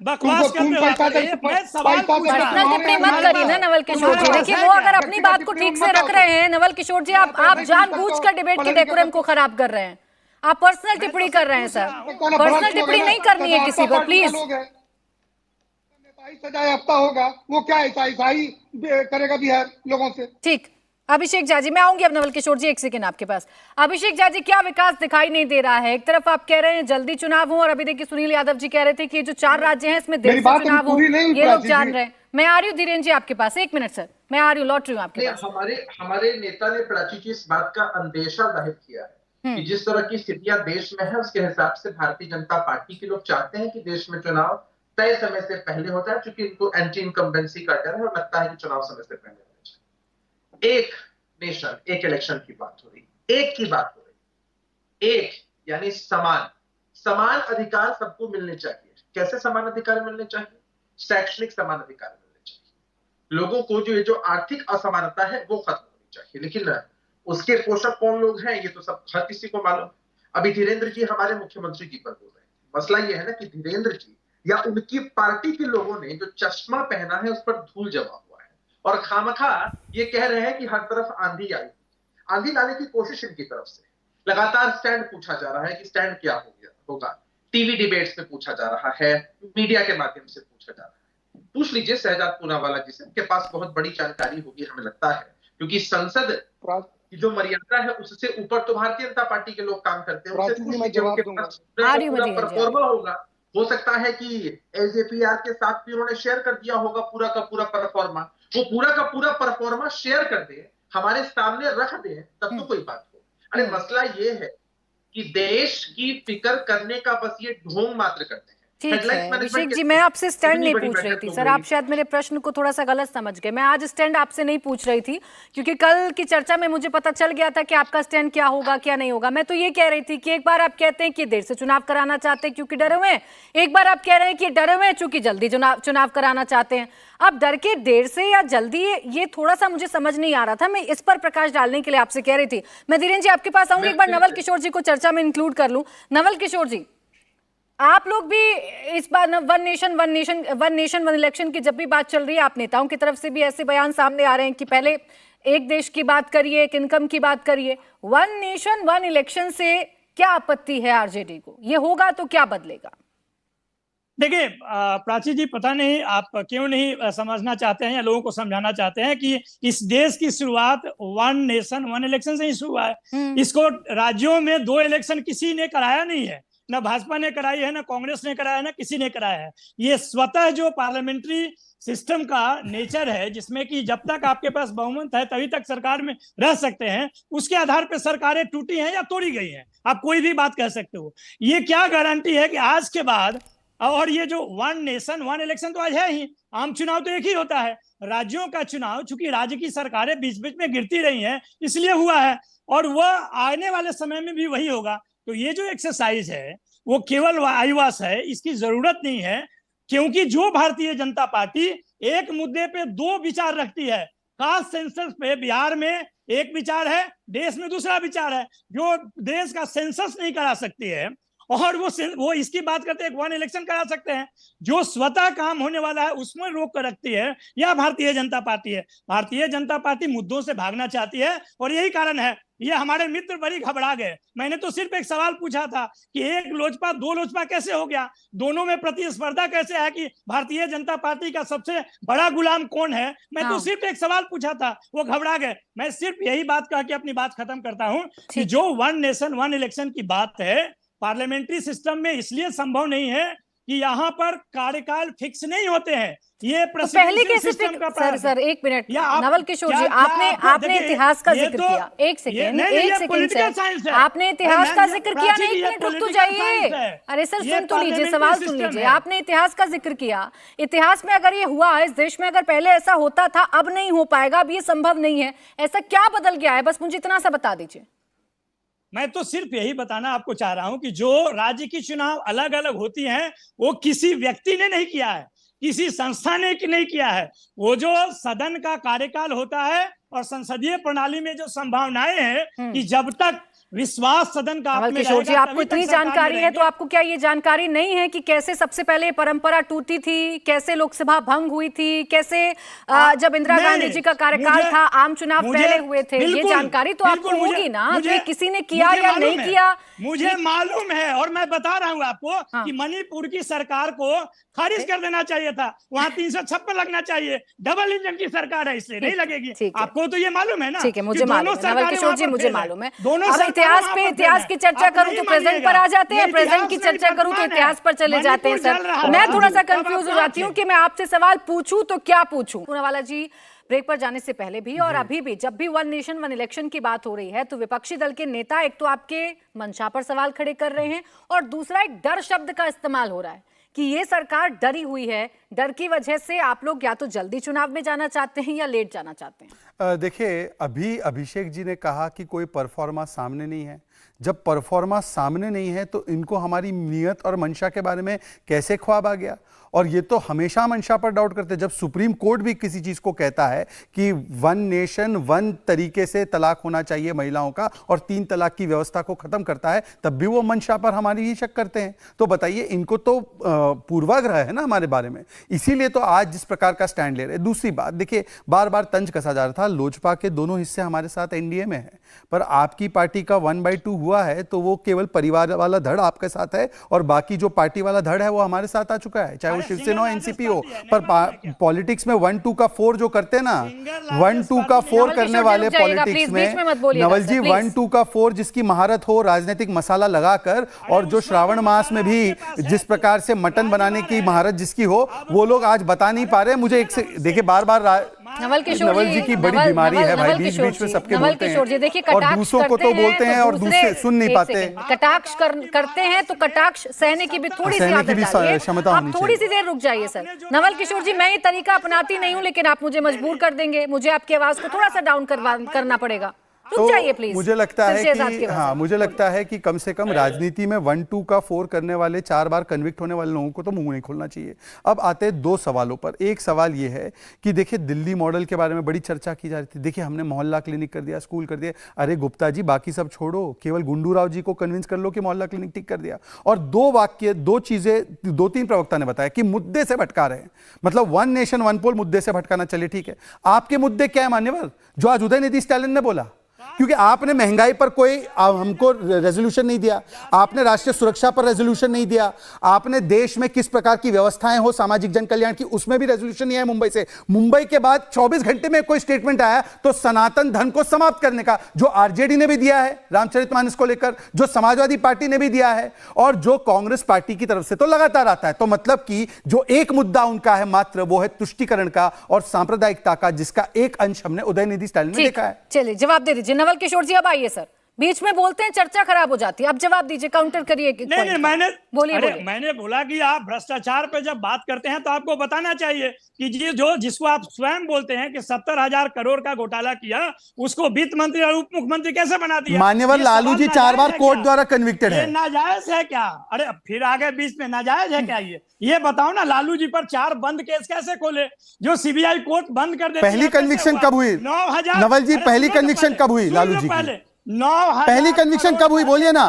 G: बकवास करते हो।
A: पर्सनल टिप्पणी मत करिए ना नवल किशोर जी। देखिए वो अगर अपनी बात को ठीक से रख रहे हैं नवल किशोर जी, आप जानबूझकर डिबेट के डेकोरम को खराब कर रहे हैं। आप पर्सनल टिप्पणी कर रहे हैं सर। पर्सनल टिप्पणी नहीं करनी है किसी पर, प्लीज।
F: सजाए हफ्ता होगा, वो क्या ऐसा ही करेगा बिहार लोगों से?
A: ठीक, अभिषेक जाजी मैं आऊंगी अब। नवल किशोर जी एक सेकंड आपके पास। अभिषेक जाजी, क्या विकास दिखाई नहीं दे रहा है? एक तरफ आप कह रहे हैं जल्दी चुनाव हो और अभी देखिए सुनील यादव जी कह रहे थे कि जो 4 राज्य हैं इसमें देर से चुनाव हो, ये लोग जान रहे हैं। मैं आ रही हूँ धीरेन्द्र जी आपके पास, 1 मिनट सर, मैं आ रही हूँ, लौट रही हूँ आपके पास।
H: हमारे नेता ने प्राची जी इस बात का अंदेशा जाहिर किया है कि जिस तरह की स्थितियां देश में है उसके हिसाब से भारतीय जनता पार्टी के लोग चाहते हैं कि देश में चुनाव तय समय से पहले होता है, क्योंकि इनको एंटी इनकम्बेंसी का डर है और लगता है कि चुनाव समय से पहले होना चाहिए। एक नेशन एक इलेक्शन की बात हो रही, एक की बात हो रही, एक यानी समान अधिकार सबको मिलने चाहिए। कैसे समान अधिकार मिलने चाहिए? शैक्षणिक समान अधिकार मिलने चाहिए। लोगों को जो आर्थिक असमानता है वो खत्म होनी चाहिए। लेकिन उसके पोषक कौन लोग हैं ये तो सब हर किसी को मालूम। अभी धीरेन्द्र जी हमारे मुख्यमंत्री जी पर बोल रहे हैं। मसला ये है ना कि धीरेन्द्र जी या उनकी पार्टी के लोगों ने जो चश्मा पहना है उस पर धूल जमा हुआ है और खामखा ये कह रहे हैं कि हर तरफ आंधी आई। आंधी लाने की कोशिश इनकी तरफ से लगातार स्टैंड पूछा जा रहा है कि स्टैंड क्या होगा। टीवी डिबेट्स में पूछा जा रहा है, मीडिया के माध्यम से पूछा जा रहा है। पूछ लीजिए शहजाद पूनावाला जी से, उनके पास बहुत बड़ी जानकारी होगी हमें लगता है, क्योंकि संसद की जो मर्यादा है उससे ऊपर तो भारतीय जनता पार्टी के लोग काम करते हैं। उनसे पूछ लीजिए, उनके पास पूरा परफॉर्मा होगा। हो सकता है कि एलजेपीआर के साथ भी उन्होंने शेयर कर दिया होगा पूरा का पूरा परफॉर्मा। वो पूरा का पूरा परफॉर्मा शेयर कर दे, हमारे सामने रख दे, तब तो कोई बात हो। अरे मसला ये है कि देश की फिक्र करने का बस ये ढोंग मात्र करते हैं।
A: ठीक है अभिषेक जी, मैं आपसे स्टैंड नहीं पूछ रही थी सर, आप शायद मेरे प्रश्न को थोड़ा सा गलत समझ गए। मैं आज स्टैंड आपसे नहीं पूछ रही थी, क्योंकि कल की चर्चा में मुझे पता चल गया था कि आपका स्टैंड क्या होगा क्या नहीं होगा। मैं तो ये कह रही थी कि एक बार आप कहते हैं कि देर से चुनाव कराना चाहते हैं क्योंकि डरे हुए हैं, एक बार आप कह रहे हैं कि डरे हुए हैं चूंकि जल्दी चुनाव कराना चाहते हैं। अब डर के देर से या जल्दी, ये थोड़ा सा मुझे समझ नहीं आ रहा था। मैं इस पर प्रकाश डालने के लिए आपसे कह रही थी। मैं धीरेन्द्र जी आपके पास आऊंगी, एक बार नवल किशोर जी को चर्चा में इंक्लूड कर लूं। नवल किशोर जी, आप लोग भी इस बार वन नेशन वन इलेक्शन की जब भी बात चल रही है, आप नेताओं की तरफ से भी ऐसे बयान सामने आ रहे हैं कि पहले एक देश की बात करिए, एक इनकम की बात करिए। वन नेशन वन इलेक्शन से क्या आपत्ति है आरजेडी को? ये होगा तो क्या बदलेगा?
G: देखिए प्राची जी, पता नहीं आप क्यों नहीं समझना चाहते हैं या लोगों को समझाना चाहते हैं कि इस देश की शुरुआत वन नेशन वन इलेक्शन से ही शुरू है। इसको राज्यों में 2 इलेक्शन किसी ने कराया नहीं है, ना भाजपा ने कराई है, ना कांग्रेस ने कराया है, ना किसी ने कराया है। ये स्वतः जो पार्लियामेंट्री सिस्टम का नेचर है, जिसमें कि जब तक आपके पास बहुमत है तभी तक सरकार में रह सकते हैं, उसके आधार पर सरकारें टूटी हैं या तोड़ी गई हैं। आप कोई भी बात कह सकते हो। ये क्या गारंटी है कि आज के बाद, और ये जो वन नेशन वन इलेक्शन तो आज है ही, आम चुनाव तो एक ही होता है। राज्यों का चुनाव चूंकि राज्य की सरकारें बीच बीच में गिरती रही हैं इसलिए हुआ है, और वह आने वाले समय में भी वही होगा। तो ये जो एक्सरसाइज है वो केवल आईवास है, इसकी जरूरत नहीं है। क्योंकि जो भारतीय जनता पार्टी एक मुद्दे पे 2 विचार रखती है, कास्ट सेंसस पे बिहार में एक विचार है, देश में दूसरा विचार है। जो देश का सेंसस नहीं करा सकती है और वो इसकी बात करते हैं वन इलेक्शन करा सकते हैं, जो स्वतः काम होने वाला है उसमें रोक कर रखती है, या भारतीय जनता पार्टी है। भारतीय जनता पार्टी मुद्दों से भागना चाहती है, और यही कारण है ये हमारे मित्र बड़ी घबरा गए। मैंने तो सिर्फ एक सवाल पूछा था कि एक लोजपा 2 लोजपा कैसे हो गया, दोनों में प्रतिस्पर्धा कैसे है, कि भारतीय जनता पार्टी का सबसे बड़ा गुलाम कौन है। मैं तो सिर्फ एक सवाल पूछा था, वो घबरा गए। मैं सिर्फ यही बात कह के अपनी बात खत्म करता हूं कि जो वन नेशन वन इलेक्शन की बात है, पार्लियामेंट्री सिस्टम में इसलिए संभव नहीं है कि यहाँ पर कार्यकाल फिक्स नहीं होते हैं। ये
A: तो पहले कैसे सर एक मिनट नवल किशोर जी, आपने इतिहास का जिक्र किया। एक सेकेंड सर, आपने इतिहास का जिक्र किया। नहीं, एक मिनट रुक तो जाइए। अरे सर सुन तो लीजिए, सवाल सुन लीजिए। आपने इतिहास का जिक्र किया। इतिहास में अगर ये हुआ, इस देश में अगर पहले ऐसा होता था, अब नहीं हो पाएगा, अब ये संभव नहीं है, ऐसा क्या बदल गया है? बस मुझे इतना सा बता दीजिए।
G: मैं तो सिर्फ यही बताना आपको चाह रहा हूं कि जो राज्य की चुनाव अलग अलग होती हैं वो किसी व्यक्ति ने नहीं किया है, किसी संस्था ने नहीं किया है। वो जो सदन का कार्यकाल होता है और संसदीय प्रणाली में जो संभावनाएं हैं कि जब तक विश्वास सदन का
A: नवल किशोर जी, आपको इतनी जानकारी है तो आपको क्या ये जानकारी नहीं है कि कैसे सबसे पहले परंपरा टूटी थी, कैसे लोकसभा भंग हुई थी, कैसे जब इंदिरा गांधी जी का कार्यकाल था आम चुनाव पहले हुए थे? ये जानकारी तो आपको होगी ना कि किसी ने किया या नहीं किया।
G: मुझे मालूम है, और मैं बता रहा हूँ आपको कि मणिपुर की सरकार को खारिज कर देना चाहिए था, वहाँ 356 लगना चाहिए। डबल इंजन की सरकार है, इसलिए नहीं लगेगी। आपको तो ये मालूम है ना?
A: ठीक है, मुझे मालूम है नवल किशोर जी, मुझे मालूम है। दोनों इतिहास की चर्चा करूं तो प्रेजेंट पर आ जाते हैं, प्रेजेंट की चर्चा करूं तो इतिहास पर चले जाते हैं। सर मैं थोड़ा सा कंफ्यूज हो जाती हूं कि मैं आपसे सवाल पूछूं तो क्या पूछूं। पूनावाला जी, ब्रेक पर जाने से पहले भी और अभी भी जब भी वन नेशन वन इलेक्शन की बात हो रही है तो विपक्षी दल के नेता एक तो आपके मंशा पर सवाल खड़े कर रहे हैं, और दूसरा एक डर शब्द का इस्तेमाल हो रहा है कि ये सरकार डरी हुई है, डर की वजह से आप लोग या तो जल्दी चुनाव में जाना चाहते हैं या लेट जाना चाहते हैं।
C: देखिए, अभी अभिषेक जी ने कहा कि कोई परफॉर्मा सामने नहीं है। जब परफॉर्मा सामने नहीं है तो इनको हमारी नीयत और मंशा के बारे में कैसे ख्वाब आ गया? और ये तो हमेशा मंशा पर डाउट करते हैं। जब सुप्रीम कोर्ट भी किसी चीज को कहता है कि वन नेशन वन तरीके से तलाक होना चाहिए महिलाओं का, और 3 तलाक की व्यवस्था को खत्म करता है, तब भी वो मंशा पर हमारी ही शक करते हैं। तो बताइए, इनको तो पूर्वाग्रह है ना हमारे बारे में, इसीलिए तो आज जिस प्रकार का स्टैंड ले रहे हैं। दूसरी बात देखिए, बार बार तंज कसा जा रहा था, लोजपा के दोनों हिस्से हमारे साथ एनडीए में है, पर आपकी पार्टी का 1/2 हुआ है तो वो केवल परिवार वाला धड़ आपके साथ है, और बाकी जो पार्टी वाला धड़ है वो हमारे साथ आ चुका है, चाहे वो शिवसेना हो एनसीपी हो। पर पॉलिटिक्स में 1-2 का 4 जो करते हैं ना, 1-2 का 4 करने वाले पॉलिटिक्स में नवल जी 1-2 का 4 जिसकी महारत हो राजनीतिक मसाला लगाकर, और जो श्रावण मास में भी जिस प्रकार से मटन बनाने की महारत जिसकी हो, वो लोग आज बता नहीं पा रहे। मुझे एक से देखिए, बार बार
A: नवल किशोर
C: नवल जी की बड़ी बीमारी है भाई, बीच बीच में सबके
A: नवल
C: बोलते
A: किशोर जी
C: हैं
A: देखिए,
C: और
A: कटाक्ष
C: दूसरों को तो बोलते हैं और दूसरे सुन नहीं पाते।
A: कटाक्ष करते हैं तो कटाक्ष सहने की भी थोड़ी सी
C: सहने की
A: आदत
C: भी
A: डालिए।
C: क्षमता
A: आप
C: होनी
A: थोड़ी
C: चाहिए।
A: सी देर रुक जाइए सर। नवल किशोर जी, मैं ये तरीका अपनाती नहीं हूँ, लेकिन आप मुझे मजबूर कर देंगे, मुझे आपकी आवाज को थोड़ा सा डाउन करना पड़ेगा। रुक जाइए प्लीज।
C: मुझे लगता है
A: शहजाद की
C: कि
A: आवाज़
C: हाँ,
A: है।
C: मुझे लगता है कि कम से कम राजनीति में 1-2 का 4 करने वाले, 4 बार कन्विक्ट होने वाले लोगों को तो मुंह नहीं खोलना चाहिए। अब आते हैं 2 सवालों पर। एक सवाल ये है कि देखिए, दिल्ली मॉडल के बारे में बड़ी चर्चा की जा रही थी। देखिए, हमने मोहल्ला क्लिनिक कर दिया, स्कूल कर दिया। अरे गुप्ता जी, बाकी सब छोड़ो, केवल गुंडू राव जी को कन्विंस कर लो कि मोहल्ला क्लिनिक ठीक कर दिया। और 2 चीजें 2-3 प्रवक्ता ने बताया कि मुद्दे से भटका रहे हैं। मतलब 1 नेशन 1 पोल मुद्दे से भटकाना, चलिए ठीक है। आपके मुद्दे क्या है मान्यवर, जो आज उदयनिधि स्टालिन ने बोला? क्योंकि आपने महंगाई पर कोई हमको रेजोल्यूशन नहीं दिया, आपने राष्ट्रीय सुरक्षा पर रेजोल्यूशन नहीं दिया, आपने देश में किस प्रकार की व्यवस्थाएं हो सामाजिक जन कल्याण की, उसमें भी रेजोल्यूशन नहीं आया मुंबई से। मुंबई के बाद 24 घंटे में कोई स्टेटमेंट आया तो सनातन धर्म को समाप्त करने का, जो आरजेडी ने भी दिया है रामचरितमानस को लेकर, जो समाजवादी पार्टी ने भी दिया है, और जो कांग्रेस पार्टी की तरफ से तो लगातार आता है। तो मतलब कि जो एक मुद्दा उनका है मात्र, वो है तुष्टीकरण का और सांप्रदायिकता का, जिसका एक अंश हमने उदयनिधि स्टालिन में देखा है।
A: चलिए जवाब दे दीजिए नवल किशोर जी। अब आइए सर, बीच में बोलते हैं चर्चा खराब हो जाती है, अब जवाब दीजिए, काउंटर करिए।
G: नहीं,
A: बोलिए।
G: मैंने बोला कि आप भ्रष्टाचार पे जब बात करते हैं तो आपको बताना चाहिए कि जिसको आप स्वयं बोलते हैं कि 70,000 करोड़ का घोटाला किया, उसको वित्त मंत्री और उप मुख्यमंत्री कैसे बना दिया?
C: मान्यवर लालू जी 4 बार कोर्ट द्वारा कन्विक्टेड है।
G: नाजायज है क्या? अरे फिर आगे बीच में नाजायज है क्या? ये बताओ ना, लालू जी पर 4 बंद केस कैसे खोले, जो सीबीआई कोर्ट बंद कर देती है?
C: पहली कन्विक्शन कब हुई
G: 9,000?
C: नवल जी, पहली कन्विक्शन कब हुई लालू जी की?
G: 9,000
C: पहली कन्विक्शन कब हुई, बोलिए ना।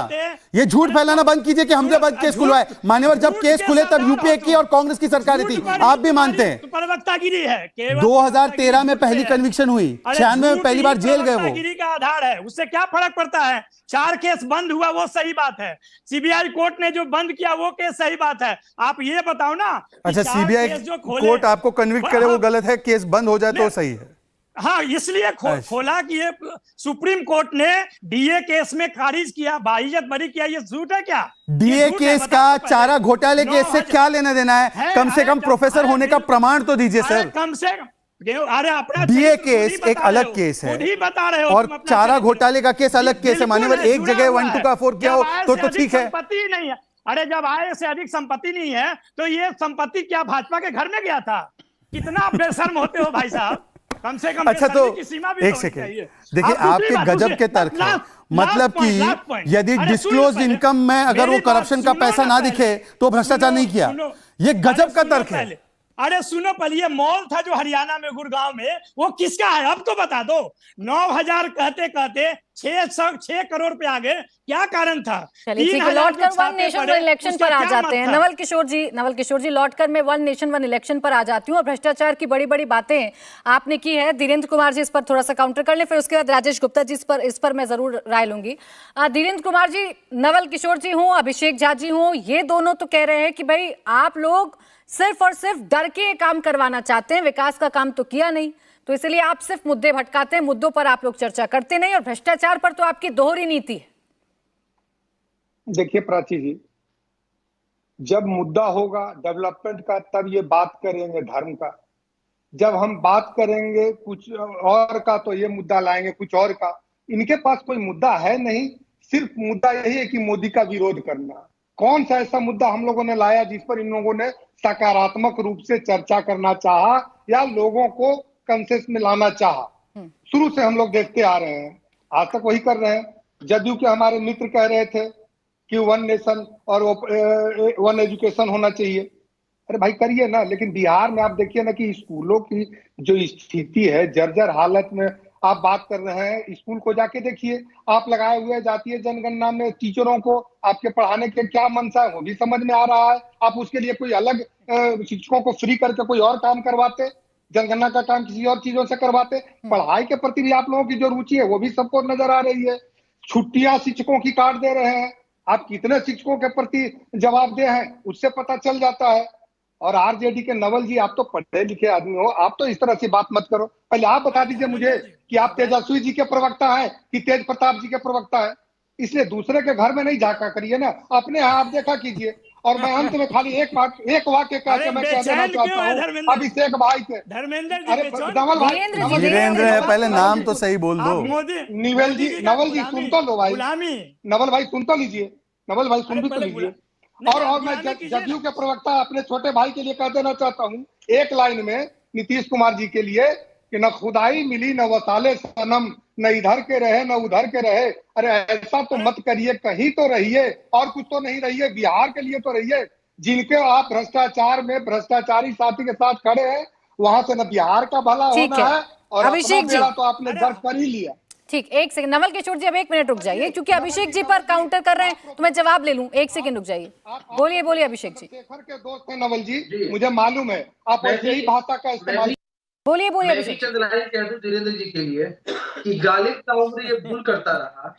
C: ये झूठ फैलाना बंद कीजिए कि हमने बंद केस खुलवाए। मान्यवर, जब केस खुले तब यूपीए की और कांग्रेस की सरकार थी, आप भी मानते हैं।
G: प्रवक्तागिरी है।
C: 2013 में पहली कन्विक्शन हुई, 96 में पहली बार जेल गए वो।
G: प्रवक्तागिरी का आधार है, उससे क्या फर्क पड़ता है? 4 केस बंद हुआ, वो सही बात है। सीबीआई कोर्ट ने जो बंद किया वो केस सही बात है। आप ये बताओ ना।
C: अच्छा, सीबीआई कोर्ट आपको कन्विक्ट करे वो गलत है, केस बंद हो जाए तो सही है?
G: हाँ, इसलिए खोला कि ये सुप्रीम कोर्ट ने डीए केस में खारिज किया, बाइज्जत बरी किया। ये झूठ है क्या?
C: डीए केस का चारा घोटाले केस से क्या लेना देना है? कम से कम प्रोफेसर होने का प्रमाण तो दीजिए सर।
G: कम से कम अरे अपना
C: डीए केस एक अलग केस है,
G: खुद ही बता रहे हो,
C: और चारा घोटाले का केस अलग केस है। मान्यवर, एक जगह 1-2 का 4 किया हो तो ठीक है।
G: संपत्ति नहीं है। अरे जब आय से अधिक संपत्ति नहीं है तो ये संपत्ति क्या भाजपा के घर में गया था? कितना बेशर्म होते हो भाई साहब, कम से कम।
C: अच्छा, तो एक सेकेंड देखिए, आपके गजब के तर्क है। मतलब कि यदि डिस्क्लोज इनकम में अगर वो करप्शन का पैसा ना दिखे तो भ्रष्टाचार नहीं किया, ये गजब का तर्क है।
G: अरे सुनो, पहले ये मॉल था जो हरियाणा में, गुड़गांव में, वो किसका है अब तो बता दो। 9,000 कहते कहते 6 करोड़ पे आ गए, क्या कारण था?
A: लौट कर 1 नेशन 1 इलेक्शन पर आ जाते हैं नवल किशोर जी लौट कर मैं 1 नेशन 1 इलेक्शन पर आ जाती हूँ। और भ्रष्टाचार की बड़ी बड़ी बातें आपने की है। धीरेन्द्र कुमार जी इस पर थोड़ा सा काउंटर कर लें, फिर उसके बाद राजेश गुप्ता जी इस पर मैं जरूर राय लूंगी। धीरेन्द्र कुमार जी, नवल किशोर जी हूँ, अभिषेक झा जी हूँ, ये दोनों तो कह रहे हैं कि भाई आप लोग सिर्फ और सिर्फ डर के काम करवाना चाहते हैं, विकास का काम तो किया नहीं, तो इसलिए आप सिर्फ मुद्दे भटकाते हैं, मुद्दों पर आप लोग चर्चा करते नहीं, और भ्रष्टाचार पर तो आपकी दोहरी नीति है।
F: देखिए प्राची जी, जब मुद्दा होगा डेवलपमेंट का तब ये बात करेंगे धर्म का। जब हम बात करेंगे कुछ और का तो ये मुद्दा लाएंगे कुछ और का। इनके पास कोई मुद्दा है नहीं, सिर्फ मुद्दा यही है कि मोदी का विरोध करना। कौन सा ऐसा मुद्दा हम लोगों ने लाया जिस पर इन लोगों ने सकारात्मक रूप से चर्चा करना चाहा या लोगों को कंसेंसस में लाना चाहा? शुरू से हम लोग देखते आ रहे हैं, आज तक वही कर रहे हैं। जदयू के हमारे मित्र कह रहे थे कि 1 नेशन और 1 एजुकेशन होना चाहिए। अरे भाई करिए ना, लेकिन बिहार में आप देखिए ना कि स्कूलों की जो स्थिति है, जर्जर हालत में आप बात कर रहे हैं। स्कूल को जाके देखिए, आप लगाए हुए जातीय जनगणना में टीचरों को आपके पढ़ाने के क्या मंशा है वो भी समझ में आ रहा है। आप उसके लिए कोई अलग शिक्षकों को फ्री करके कोई और काम करवाते, जनगणना का काम किसी और चीजों से करवाते। पढ़ाई के प्रति भी आप लोगों की जो रुचि है वो भी सबको नजर आ रही है। छुट्टियां शिक्षकों की काट दे रहे हैं, आप कितने शिक्षकों के प्रति जवाबदेह हैं उससे पता चल जाता है। और आरजेडी के नवल जी, आप तो पढ़े लिखे आदमी हो, आप तो इस तरह से बात मत करो। पहले आप बता दीजिए मुझे कि आप तेजस्वी जी के प्रवक्ता हैं कि तेज प्रताप जी के प्रवक्ता हैं। इसलिए दूसरे के घर में नहीं झांका करिए ना, अपने यहाँ आप देखा कीजिए। और मैं अंत में खाली एक वाक्य कह के मैं कह देना
G: बेचैन क्यों
F: चाहता
G: है
F: हूँ
G: धर्मेंद्र?
F: अभिषेक भाई से।
G: धर्मेंद्र जी
F: अरे
G: बेचैन?
F: नवल भाई,
A: वीरेंद्र जी,
F: नवल जी,
C: वीरेंद्र है, पहले नाम तो सही बोल दो।
G: आप मोदी
F: निवेल
G: मोदी
F: जी,
G: का
F: नवल जी सुन तो लो भाई,
G: गुलामी।
F: नवल भाई सुन तो लीजिए, नवल भाई
G: अरे
F: सुन भी तो
G: पहले
F: लीजिए।
G: नहीं,
F: और
G: आप
F: मैं
G: गुलामी कीजिए
F: जदयू
G: ना।
F: के प्रवक्ता अपने छोटे भाई के लिए कह देना चाहता हूँ एक लाइन में नीतीश कुमार जी के लिए कि न खुदाई मिली न वसाले सनम, न इधर के रहे न उधर के रहे। अरे ऐसा तो मत करिए, कहीं तो रहिए, और कुछ तो नहीं रहिए, बिहार के लिए तो रहिए। जिनके आप भ्रष्टाचार में भ्रष्टाचारी साथी के साथ खड़े हैं, वहां से न बिहार का भला
A: ठीक
F: होना
A: है।
F: है और अपना
A: अभिषेक जी।
F: बेड़ा तो आपने दर्ज कर ही लिया।
A: ठीक, एक सेकंड नवल किशोर जी, अब 1 मिनट रुक जाइए, क्योंकि अभिषेक जी पर काउंटर कर रहे हैं तो मैं जवाब ले लूं। 1 सेकंड रुक जाइए, बोलिए बोलिए अभिषेक जी।
F: शेखर के दोस्त हैं नवल जी,
H: जी।
F: मुझे मालूम है आप
H: मैं
F: वैसे ही
H: भी-
F: भाषा का इस्तेमाल।
A: बोलिए बोलिए
H: मैं भी
A: अभिषेक जी।
H: चंद लाइन कह दूं धीरेन्द्र जी के लिए कि गालिब का उम्र ये भूल करता रहा,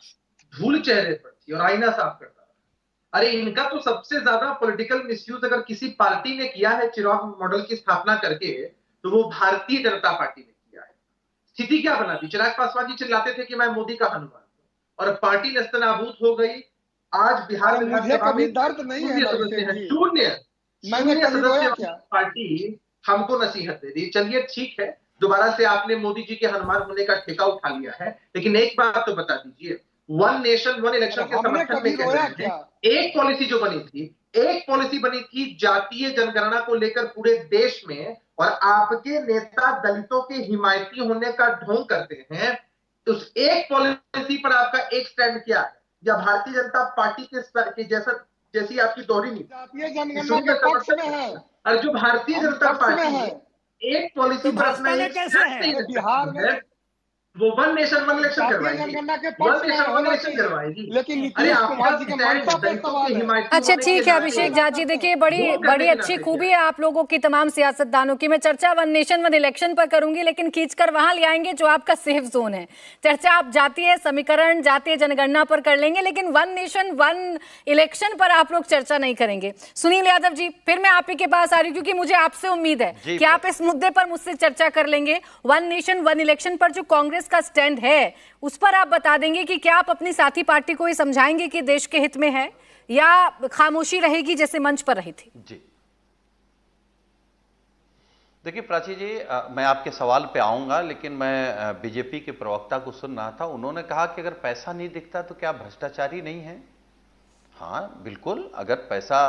H: धूल चेहरे पर थी और आईना साफ करता रहा। अरे इनका तो सबसे ज्यादा पॉलिटिकल मिसयूज अगर किसी पार्टी ने किया है चिराग मॉडल की स्थापना करके, तो वो भारतीय जनता पार्टी ने किया है। स्थिति क्या बना दी, चिराग पासवान जी चिल्लाते थे कि मैं मोदी का हनुमान हूं और पार्टी नेस्तनाबूद हो गई। आज बिहार
F: अरे मुझे
H: विधानसभा
F: कभी
H: में
F: दर्द नहीं है ना
H: सदस्य
F: अभिषेक
H: हैं,
F: जी, मैंने
H: शून्य
F: कभी रोया
H: सदस्य
F: क्या?
H: पार्टी हमको नसीहत दे दी। चलिए ठीक है, दोबारा से आपने मोदी जी के हनुमान होने का ठेका उठा लिया है, लेकिन एक बात तो बता दीजिए, वन नेशन वन इलेक्शन के
F: हमने
H: समर्थन
F: कभी
H: में कह
F: रोया
H: रहे
F: क्या?
H: हैं। एक पॉलिसी जो बनी थी, एक पॉलिसी बनी थी जातीय जनगणना को लेकर पूरे देश में, और आपके नेता दलितों के हिमायती होने का ढोंग करते हैं। तो उस एक पॉलिसी पर आपका एक स्टैंड क्या है, या भारतीय जनता पार्टी के जैसी आपकी दोहरी नीति
F: जातीय जनगणना के पक्ष में है,
H: और जो भारतीय
F: हम
H: जनता
F: पक्ष में है।
H: पार्टी एक पॉलिसी
G: तो
H: पर अपना
G: भाजपा में
H: एक
G: कैसे है?
H: स्टैंड
F: अरे बिहार में
H: है, वो वन नेशन वन इलेक्शन
F: जातीय
H: करवाएगी,
F: जनगणना के
H: वन
F: पक्ष में
H: नेशन वन
F: होना
H: इलेक्शन
F: चाहिए,
H: करवाएगी।
F: लेकिन
H: अरे
F: नीतीश
H: आपका
F: कुमार जी के
H: स्टैंड
F: मंशा पे
H: दलितों
F: सवाल
H: के
F: है।
H: हिमायती
A: अच्छा
H: होने
A: ठीक
H: के
A: है
H: नाते
A: अभिषेक झा जी, देखिए बड़ी
H: वोट करने
A: बड़ी
H: के
A: अच्छी
H: नाते
A: खूबी है आप लोगों की तमाम सियासतदानों की। मैं चर्चा वन नेशन वन इलेक्शन पर करूंगी, लेकिन खींचकर वहां ले आएंगे जो आपका सेफ जोन है। चर्चा आप जातीय समीकरण जातीय जनगणना पर कर लेंगे, लेकिन वन नेशन वन इलेक्शन पर आप लोग चर्चा नहीं करेंगे। सुनील यादव जी, फिर मैं आप ही के पास आ रही हूँ, क्योंकि मुझे आपसे उम्मीद है कि आप इस मुद्दे पर मुझसे चर्चा कर लेंगे। वन नेशन वन इलेक्शन पर जो कांग्रेस का स्टैंड है उस पर आप बता देंगे कि क्या आप अपनी साथी पार्टी को ये समझाएंगे कि देश के हित में है, या खामोशी रहेगी जैसे मंच पर रही थी?
D: जी देखिए प्राची जी, मैं आपके सवाल पे आऊंगा, लेकिन मैं बीजेपी के प्रवक्ता को सुन रहा था। उन्होंने कहा कि अगर पैसा नहीं दिखता तो क्या भ्रष्टाचारी नहीं है? हाँ बिल्कुल, अगर पैसा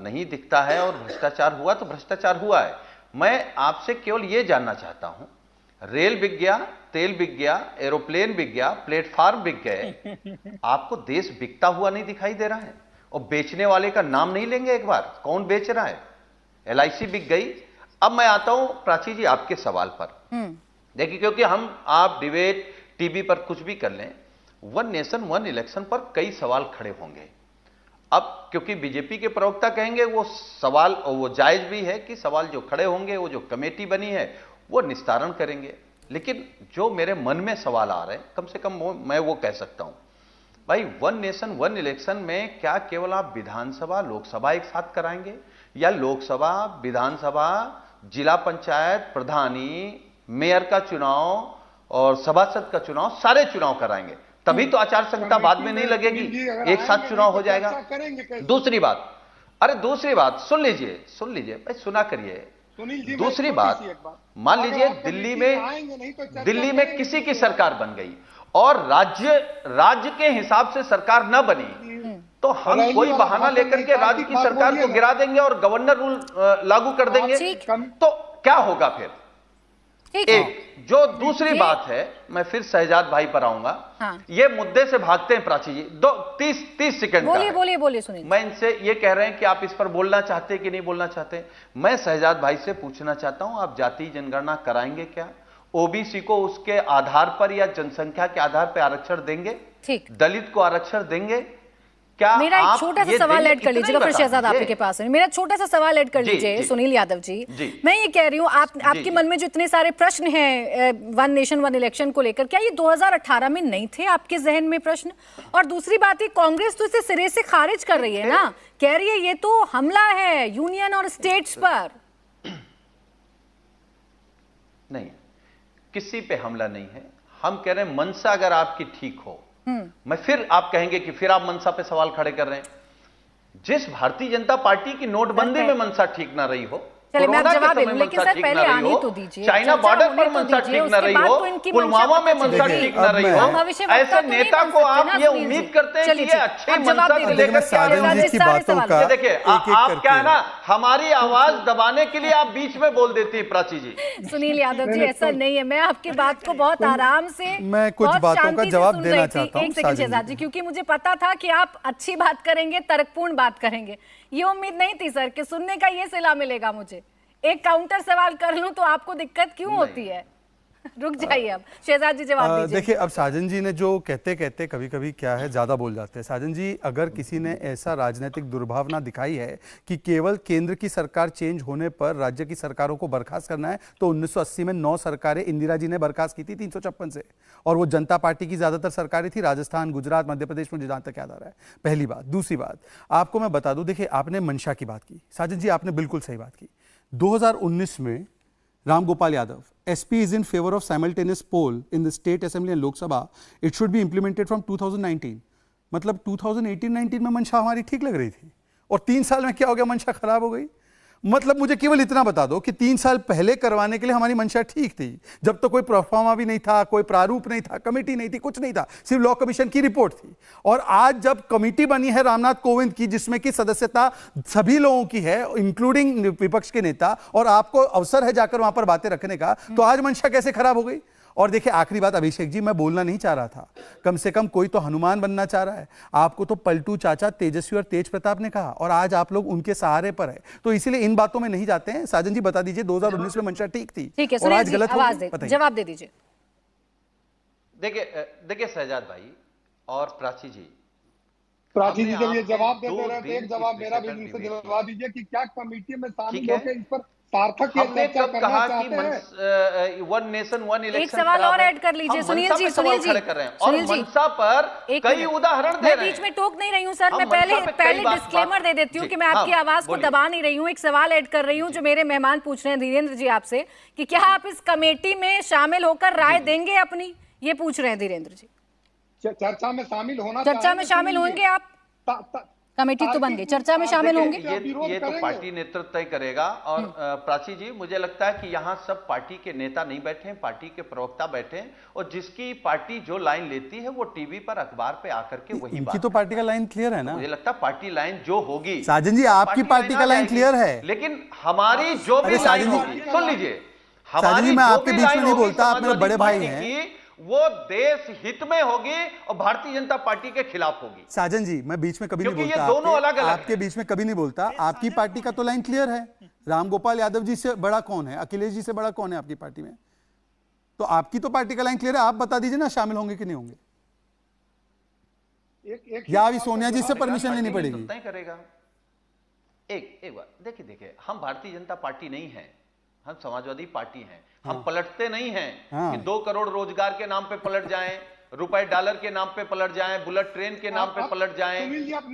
D: नहीं दिखता है और भ्रष्टाचार हुआ तो भ्रष्टाचार हुआ है। मैं आपसे केवल यह जानना चाहता हूं, रेल बिक गया, तेल बिक गया, एरोप्लेन बिक गया, प्लेटफॉर्म बिक गए, आपको देश बिकता हुआ नहीं दिखाई दे रहा है? और बेचने वाले का नाम नहीं लेंगे एक बार, कौन बेच रहा है? LIC बिक गई। अब मैं आता हूं प्राची जी आपके सवाल पर। देखिए, क्योंकि आप डिबेट टीवी पर कुछ भी कर लें, वन नेशन वन इलेक्शन पर कई सवाल खड़े होंगे। अब क्योंकि बीजेपी के प्रवक्ता कहेंगे वो सवाल, वो जायज भी है कि सवाल जो खड़े होंगे, वो जो कमेटी बनी है वो निस्तारण करेंगे, लेकिन जो मेरे मन में सवाल आ रहे हैं, कम से कम मैं वो कह सकता हूं, भाई वन नेशन वन इलेक्शन में क्या केवल आप विधानसभा लोकसभा एक साथ कराएंगे, या लोकसभा, विधानसभा, जिला पंचायत प्रधानी, मेयर का चुनाव और सभासद का चुनाव, सारे चुनाव कराएंगे? तभी तो आचार संहिता बाद में नहीं लगेगी, एक साथ चुनाव हो जाएगा। दूसरी बात, अरे दूसरी बात सुन लीजिए भाई, सुना करिए। दूसरी बात, मान लीजिए दिल्ली में किसी की सरकार बन गई और राज्य के हिसाब से सरकार न बनी, तो हम कोई बहाना लेकर के राज्य की सरकार को गिरा देंगे और गवर्नर रूल लागू कर देंगे, तो क्या होगा फिर? एक जो दूसरी बात है, मैं फिर शहजाद भाई पर आऊंगा। हाँ। ये मुद्दे से भागते हैं प्राची जी, 30 सेकंड
A: बोलिए सुनील।
D: मैं इनसे ये कह रहे हैं कि आप इस पर बोलना चाहते हैं कि नहीं बोलना चाहते। मैं शहजाद भाई से पूछना चाहता हूं, आप जातीय जनगणना कराएंगे क्या? ओबीसी को उसके आधार पर या जनसंख्या के आधार पर आरक्षण देंगे?
A: ठीक।
D: दलित को आरक्षण देंगे क्या?
A: मेरा एक छोटा सा सवाल ऐड कर लीजिएगा, फिर शहजाद आपके पास है। मेरा छोटा सा सवाल ऐड कर लीजिए सुनील यादव जी। मैं ये कह रही हूँ, आपके मन में जो इतने सारे प्रश्न हैं वन नेशन वन इलेक्शन को लेकर, क्या ये 2018 में नहीं थे आपके जहन में प्रश्न? और दूसरी बात है, कांग्रेस तो इसे सिरे से खारिज कर रही है ना, कह रही है ये तो हमला है यूनियन और स्टेट्स पर।
D: नहीं, किसी पे हमला नहीं है। हम कह रहे हैं मनसा अगर आपकी ठीक हो, मैं फिर आप कहेंगे कि फिर आप मनसा पे सवाल खड़े कर रहे हैं। जिस भारतीय जनता पार्टी की नोटबंदी में मंशा ठीक ना रही हो,
A: चलिए मैं
D: कोरोना के
A: जवाब दे
D: समय
A: दूं, लेकिन
D: मंशा
A: सर
D: ठीक
A: पहले
D: ना रही
A: आने
D: हो,
A: तो दीजिए,
D: चाइना
A: चर्चा
D: बॉर्डर
A: होने
D: पर
A: तो
D: मंशा
A: दीजिए,
D: ठीक ना
A: उसके
D: रही
A: बाद
D: हो,
A: तो इनकी
D: पुलवामा में
A: मंशा पता
D: मंशा
A: चलेगी।
D: ठीक ना रही हो,
A: हम भविष्य वक्ता
D: ऐसे
A: तो नहीं
D: नेता
A: बन
D: को
A: सकते
D: आप
A: ना,
D: ये
A: सुनील
D: उम्मीद
A: जी।
D: करते हैं कि
A: चलिए
D: ये
A: ठीक,
D: अच्छी
A: आप जवाब
D: मंशा
A: दे
D: से
A: दीजिए।
D: लेकर के
C: साजन
D: आगे
C: जी
A: राजेश
C: की
A: सारे
C: बातों
A: सवाल
C: का
A: हैं।
D: देखिए
C: एक-एक
D: आप
C: करके
D: क्या है ना, हमारी आवाज दबाने के लिए आप बीच में बोल देती है प्राची जी।
A: सुनील यादव जी
F: नहीं,
A: ऐसा नहीं है, मैं आपकी बात को बहुत आराम से,
C: मैं कुछ
A: बहुत
C: बातों का
A: शांति से
C: जवाब
A: सुन
C: देना
A: रही थी।
C: चाहता हूं
A: एक सेकंड
C: साजन
A: शहजाद
C: जी
A: जी,
C: को।
A: क्योंकि मुझे पता था कि आप अच्छी बात करेंगे, तर्कपूर्ण बात करेंगे। ये उम्मीद नहीं थी सर कि सुनने का ये सिला मिलेगा मुझे। एक काउंटर सवाल कर लूं तो आपको दिक्कत क्यों होती है? रुक जाइए, अब शहजाद जी जवाब दीजिए।
C: देखिए, अब साजन जी ने जो कहते कहते कभी कभी क्या है ज्यादा बोल जाते हैं। साजन जी, अगर किसी ने ऐसा राजनीतिक दुर्भावना दिखाई है कि केवल केंद्र की सरकार चेंज होने पर राज्य की सरकारों को बर्खास्त करना है, तो 1980 में 9 सरकारें इंदिरा जी ने बर्खास्त की थी 356 से, और वो जनता पार्टी की ज्यादातर सरकारें थी, राजस्थान, गुजरात, मध्य प्रदेश, मुझे जहां तक याद आ रहा है। पहली बात। दूसरी बात आपको मैं बता दूं, देखिए आपने मंशा की बात की, साजन जी आपने बिल्कुल सही बात की। 2019 में Ram Gopal Yadav, SP is in favor of simultaneous poll in the state assembly and Lok Sabha. It should be implemented from 2019. मतलब 2018-19 में मंशा हमारी ठीक लग रही थी, और 3 साल में क्या हो गया, मंशा खराब हो गई। मतलब मुझे केवल इतना बता दो कि 3 साल पहले करवाने के लिए हमारी मंशा ठीक थी, जब तो कोई प्रोफार्मा भी नहीं था, कोई प्रारूप नहीं था, कमेटी नहीं थी, कुछ नहीं था, सिर्फ लॉ कमीशन की रिपोर्ट थी। और आज जब कमेटी बनी है रामनाथ कोविंद की, जिसमें की सदस्यता सभी लोगों की है इंक्लूडिंग विपक्ष के नेता, और आपको अवसर है जाकर वहां पर बातें रखने का, तो आज मंशा कैसे खराब हो गई? और देखिए आखिरी बात, अभिषेक जी, मैं बोलना नहीं चाह रहा था, कम से कम कोई तो हनुमान बनना चाह रहा है। आपको तो पलटू चाचा तेजस्वी और तेज प्रताप ने कहा, और आज आप लोग उनके सहारे पर है, तो इसीलिए इन बातों में नहीं जाते हैं। साजन जी बता दीजिए, 2019 में मंशा ठीक थी,
A: ठीक है,
C: और आज गलत हो
A: आवाज
C: गई,
A: दे, जवाब दे दीजिए।
D: देखिए शहजाद भाई और प्राची जी,
F: प्राची जी
D: हमने
F: जब ये
D: आपसे
F: जवाब दे
D: 2
F: रहे हैं तो
D: दिन
F: एक जवाब
D: इस
F: मेरा
D: विषय
F: भी
D: पर
F: इनसे
D: विवेचना
F: दिलवा दीजिए कि क्या कमेटी में शामिल
D: ठीक है।
F: होकर इस पर सार्थक
D: हमने
F: चर्चा
D: कब
F: करना
D: कहा
F: चाहते हैं?
D: कि वन नेशन वन इलेक्शन
A: एक सवाल और ऐड कर लीजिए, सुनील जी, सुनील जी,
D: कर रहे हैं, और
A: सुनील जी,
D: मनसा पर
A: एक
D: कई
A: मिनट।
D: उदाहरण दे
A: मैं
D: रहे हैं।
A: बीच में टोक नहीं रही हूं सर,
D: हम
A: मैं
D: मनसा पे
A: पहले
D: कई बात
A: डिस्क्लेमर दे देती हूं
D: जी,
A: कि मैं आपकी
D: हाँ,
A: आवाज को
D: बोलिए।
A: दबा नहीं रही हूं। एक सवाल ऐड कर रही हूं जो मेरे मेहमान पूछ रहे हैं धीरेन्द्र जी आपसे, कि क्या आप इस कमेटी में शामिल होकर राय देंगे अपनी, ये पूछ रहे हैं धीरेन्द्र जी।
F: चर्चा में शामिल होना
A: चर्चा में शामिल होंगे आप? कमेटी तो बन गई, चर्चा में शामिल होंगे?
D: ये तो पार्टी नेतृत्व तय करेगा। और प्राची जी, मुझे लगता है कि यहाँ सब पार्टी के नेता नहीं बैठे हैं, पार्टी के प्रवक्ता बैठे हैं, और जिसकी पार्टी जो लाइन लेती है वो टीवी पर, अखबार पे आकर के वही
C: इनकी तो पार्टी का लाइन क्लियर है ना।
D: मुझे लगता है पार्टी लाइन जो होगी,
C: साजन जी आपकी पार्टी का लाइन क्लियर है,
D: लेकिन हमारी जो भी लाइन होगी, सुन लीजिए,
C: साजन जी, मैं आपके बीच में नहीं बोलता, आप मेरे बड़े भाई हैं,
D: वो देश हित में होगी और भारतीय जनता पार्टी के खिलाफ होगी।
C: साजन जी, मैं बीच में कभी नहीं
D: क्योंकि
C: बोलता,
D: ये दोनों अलग-अलग
C: आपके बीच में कभी नहीं बोलता। आपकी पार्टी का तो लाइन क्लियर है, राम गोपाल यादव जी से बड़ा कौन है, अखिलेश जी से बड़ा कौन है आपकी पार्टी में? तो आपकी तो पार्टी का लाइन क्लियर है, आप बता दीजिए ना शामिल होंगे कि नहीं होंगे, या अभी सोनिया जी से परमिशन लेनी पड़ेगी?
D: तय करेगा। एक बात देखिए, हम भारतीय जनता पार्टी नहीं है, हम समाजवादी पार्टी हैं। हम पलटते नहीं हैं कि 2 करोड़ रोजगार के नाम पे पलट जाएं, रुपए डॉलर के नाम पे पलट जाएं, बुलेट ट्रेन के नाम पे पलट जाएं,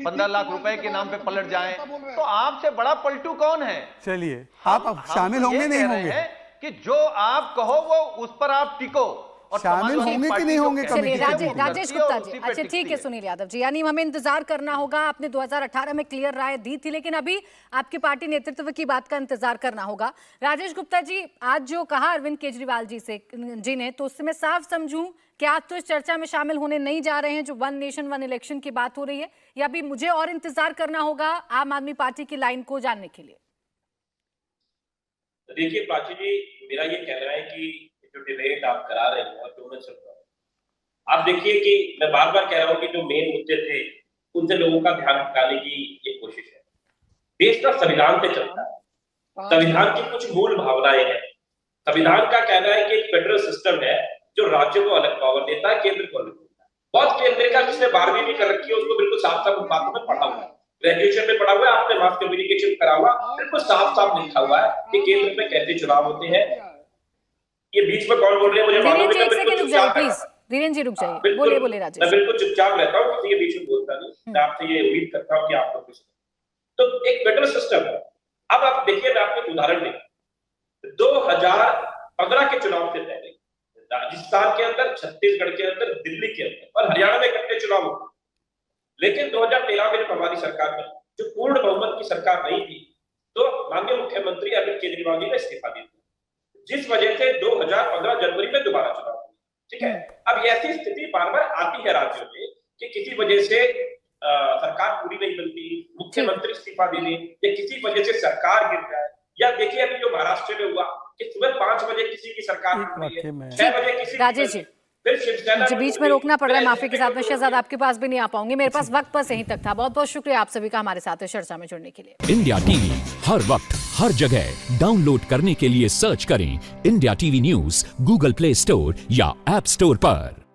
D: 15 लाख रुपए के नाम पे पलट जाएं। तो आपसे बड़ा पलटू कौन है?
C: चलिए, आप शामिल होंगे नहीं होंगे
D: कि जो आप कहो वो उस पर आप टिको, और
C: शामिल होंगे कि नहीं होंगे
A: चलिए
C: कमेटी?
A: राजेश गुप्ता जी, अच्छा ठीक है सुनील यादव जी, यानी हमें इंतजार करना होगा। आपने 2018 में क्लियर राय दी थी, लेकिन अभी आपकी पार्टी नेतृत्व की बात का इंतजार करना होगा। राजेश गुप्ता जी, आज जो कहा अरविंद केजरीवाल जी ने, तो उससे मैं साफ समझूं कि आप तो इस चर्चा में शामिल होने नहीं जा रहे हैं जो वन नेशन वन इलेक्शन की बात हो रही है, या अभी मुझे और इंतजार करना होगा आम आदमी पार्टी की लाइन को जानने के लिए?
E: देखिए प्राची जी, मेरा ये कहना है कि जो डिबेट आप करा रहे हैं और जो मैं सुन रहा हूँ, आप देखिए कि मैं बार बार कह रहा हूँ कि जो मेन मुद्दे थे उनसे लोगों का ध्यान हटाने की ये कोशिश है। देश का संविधान पे चलता है, संविधान की कुछ मूल भावनाएं हैं। संविधान का कहना है कि एक फेडरल सिस्टम है जो राज्य को अलग पावर देता है, केंद्र को अलग देता है। बहुत केंद्र का जिसने 12वीं भी कर रखी है उसको बिल्कुल साफ साफ बातों में पढ़ा हुआ है, ग्रेजुएशन में पढ़ा हुआ है, आपने मास कम्युनिकेशन करा हुआ, बिल्कुल साफ साफ लिखा हुआ है कि केंद्र में कैसे चुनाव होते हैं। ये बीच में कौन बोल रहे हैं मुझे मालूम है,
A: धीरेन्द्र जी रुक जाइए, बोलिए राजेश।
E: मैं बिल्कुल चुपचाप रहता हूँ, किसी के बीच में बोलता नहीं, मैं आपसे ये उम्मीद करता हूँ कि आप लोग तो एक फेडरल सिस्टम है। अब आप देखिए, मैं आपको एक उदाहरण देता हूं। 2015 के चुनाव से पहले राजस्थान के अंदर, छत्तीसगढ़ के अंदर, दिल्ली के अंदर और हरियाणा में इकट्ठे चुनाव हुए, लेकिन 2013 में जब हमारी सरकार बनी जो पूर्ण बहुमत की सरकार नहीं थी, तो माननीय मुख्यमंत्री अरविंद केजरीवाल जी ने इस्तीफा दे दिया, जिस वजह से 2015 जनवरी में दोबारा चुनाव हुआ। ठीक है, अब ऐसी स्थिति बार बार आती है राज्यों में कि किसी वजह से सरकार पूरी नहीं बनती, मुख्यमंत्री इस्तीफा दे दें, या किसी वजह से सरकार गिर जाए, या देखिए अभी जो महाराष्ट्र में हुआ कि सुबह 5 बजे किसी की सरकार गिर गई है, 6 बजे किसी
A: राजेश जी,
E: फिर शिवसेना
A: मुझे बीच में रोकना पड़ रहा है, माफी के साथ। में शहजाद आपके पास भी नहीं आ पाऊंगी, मेरे पास वक्त बस यहीं तक था। बहुत बहुत शुक्रिया आप सभी का हमारे साथ चर्चा में जुड़ने के लिए।
I: इंडिया टीवी हर वक्त हर जगह डाउनलोड करने के लिए सर्च करें India TV news Google play store या ऐप स्टोर पर।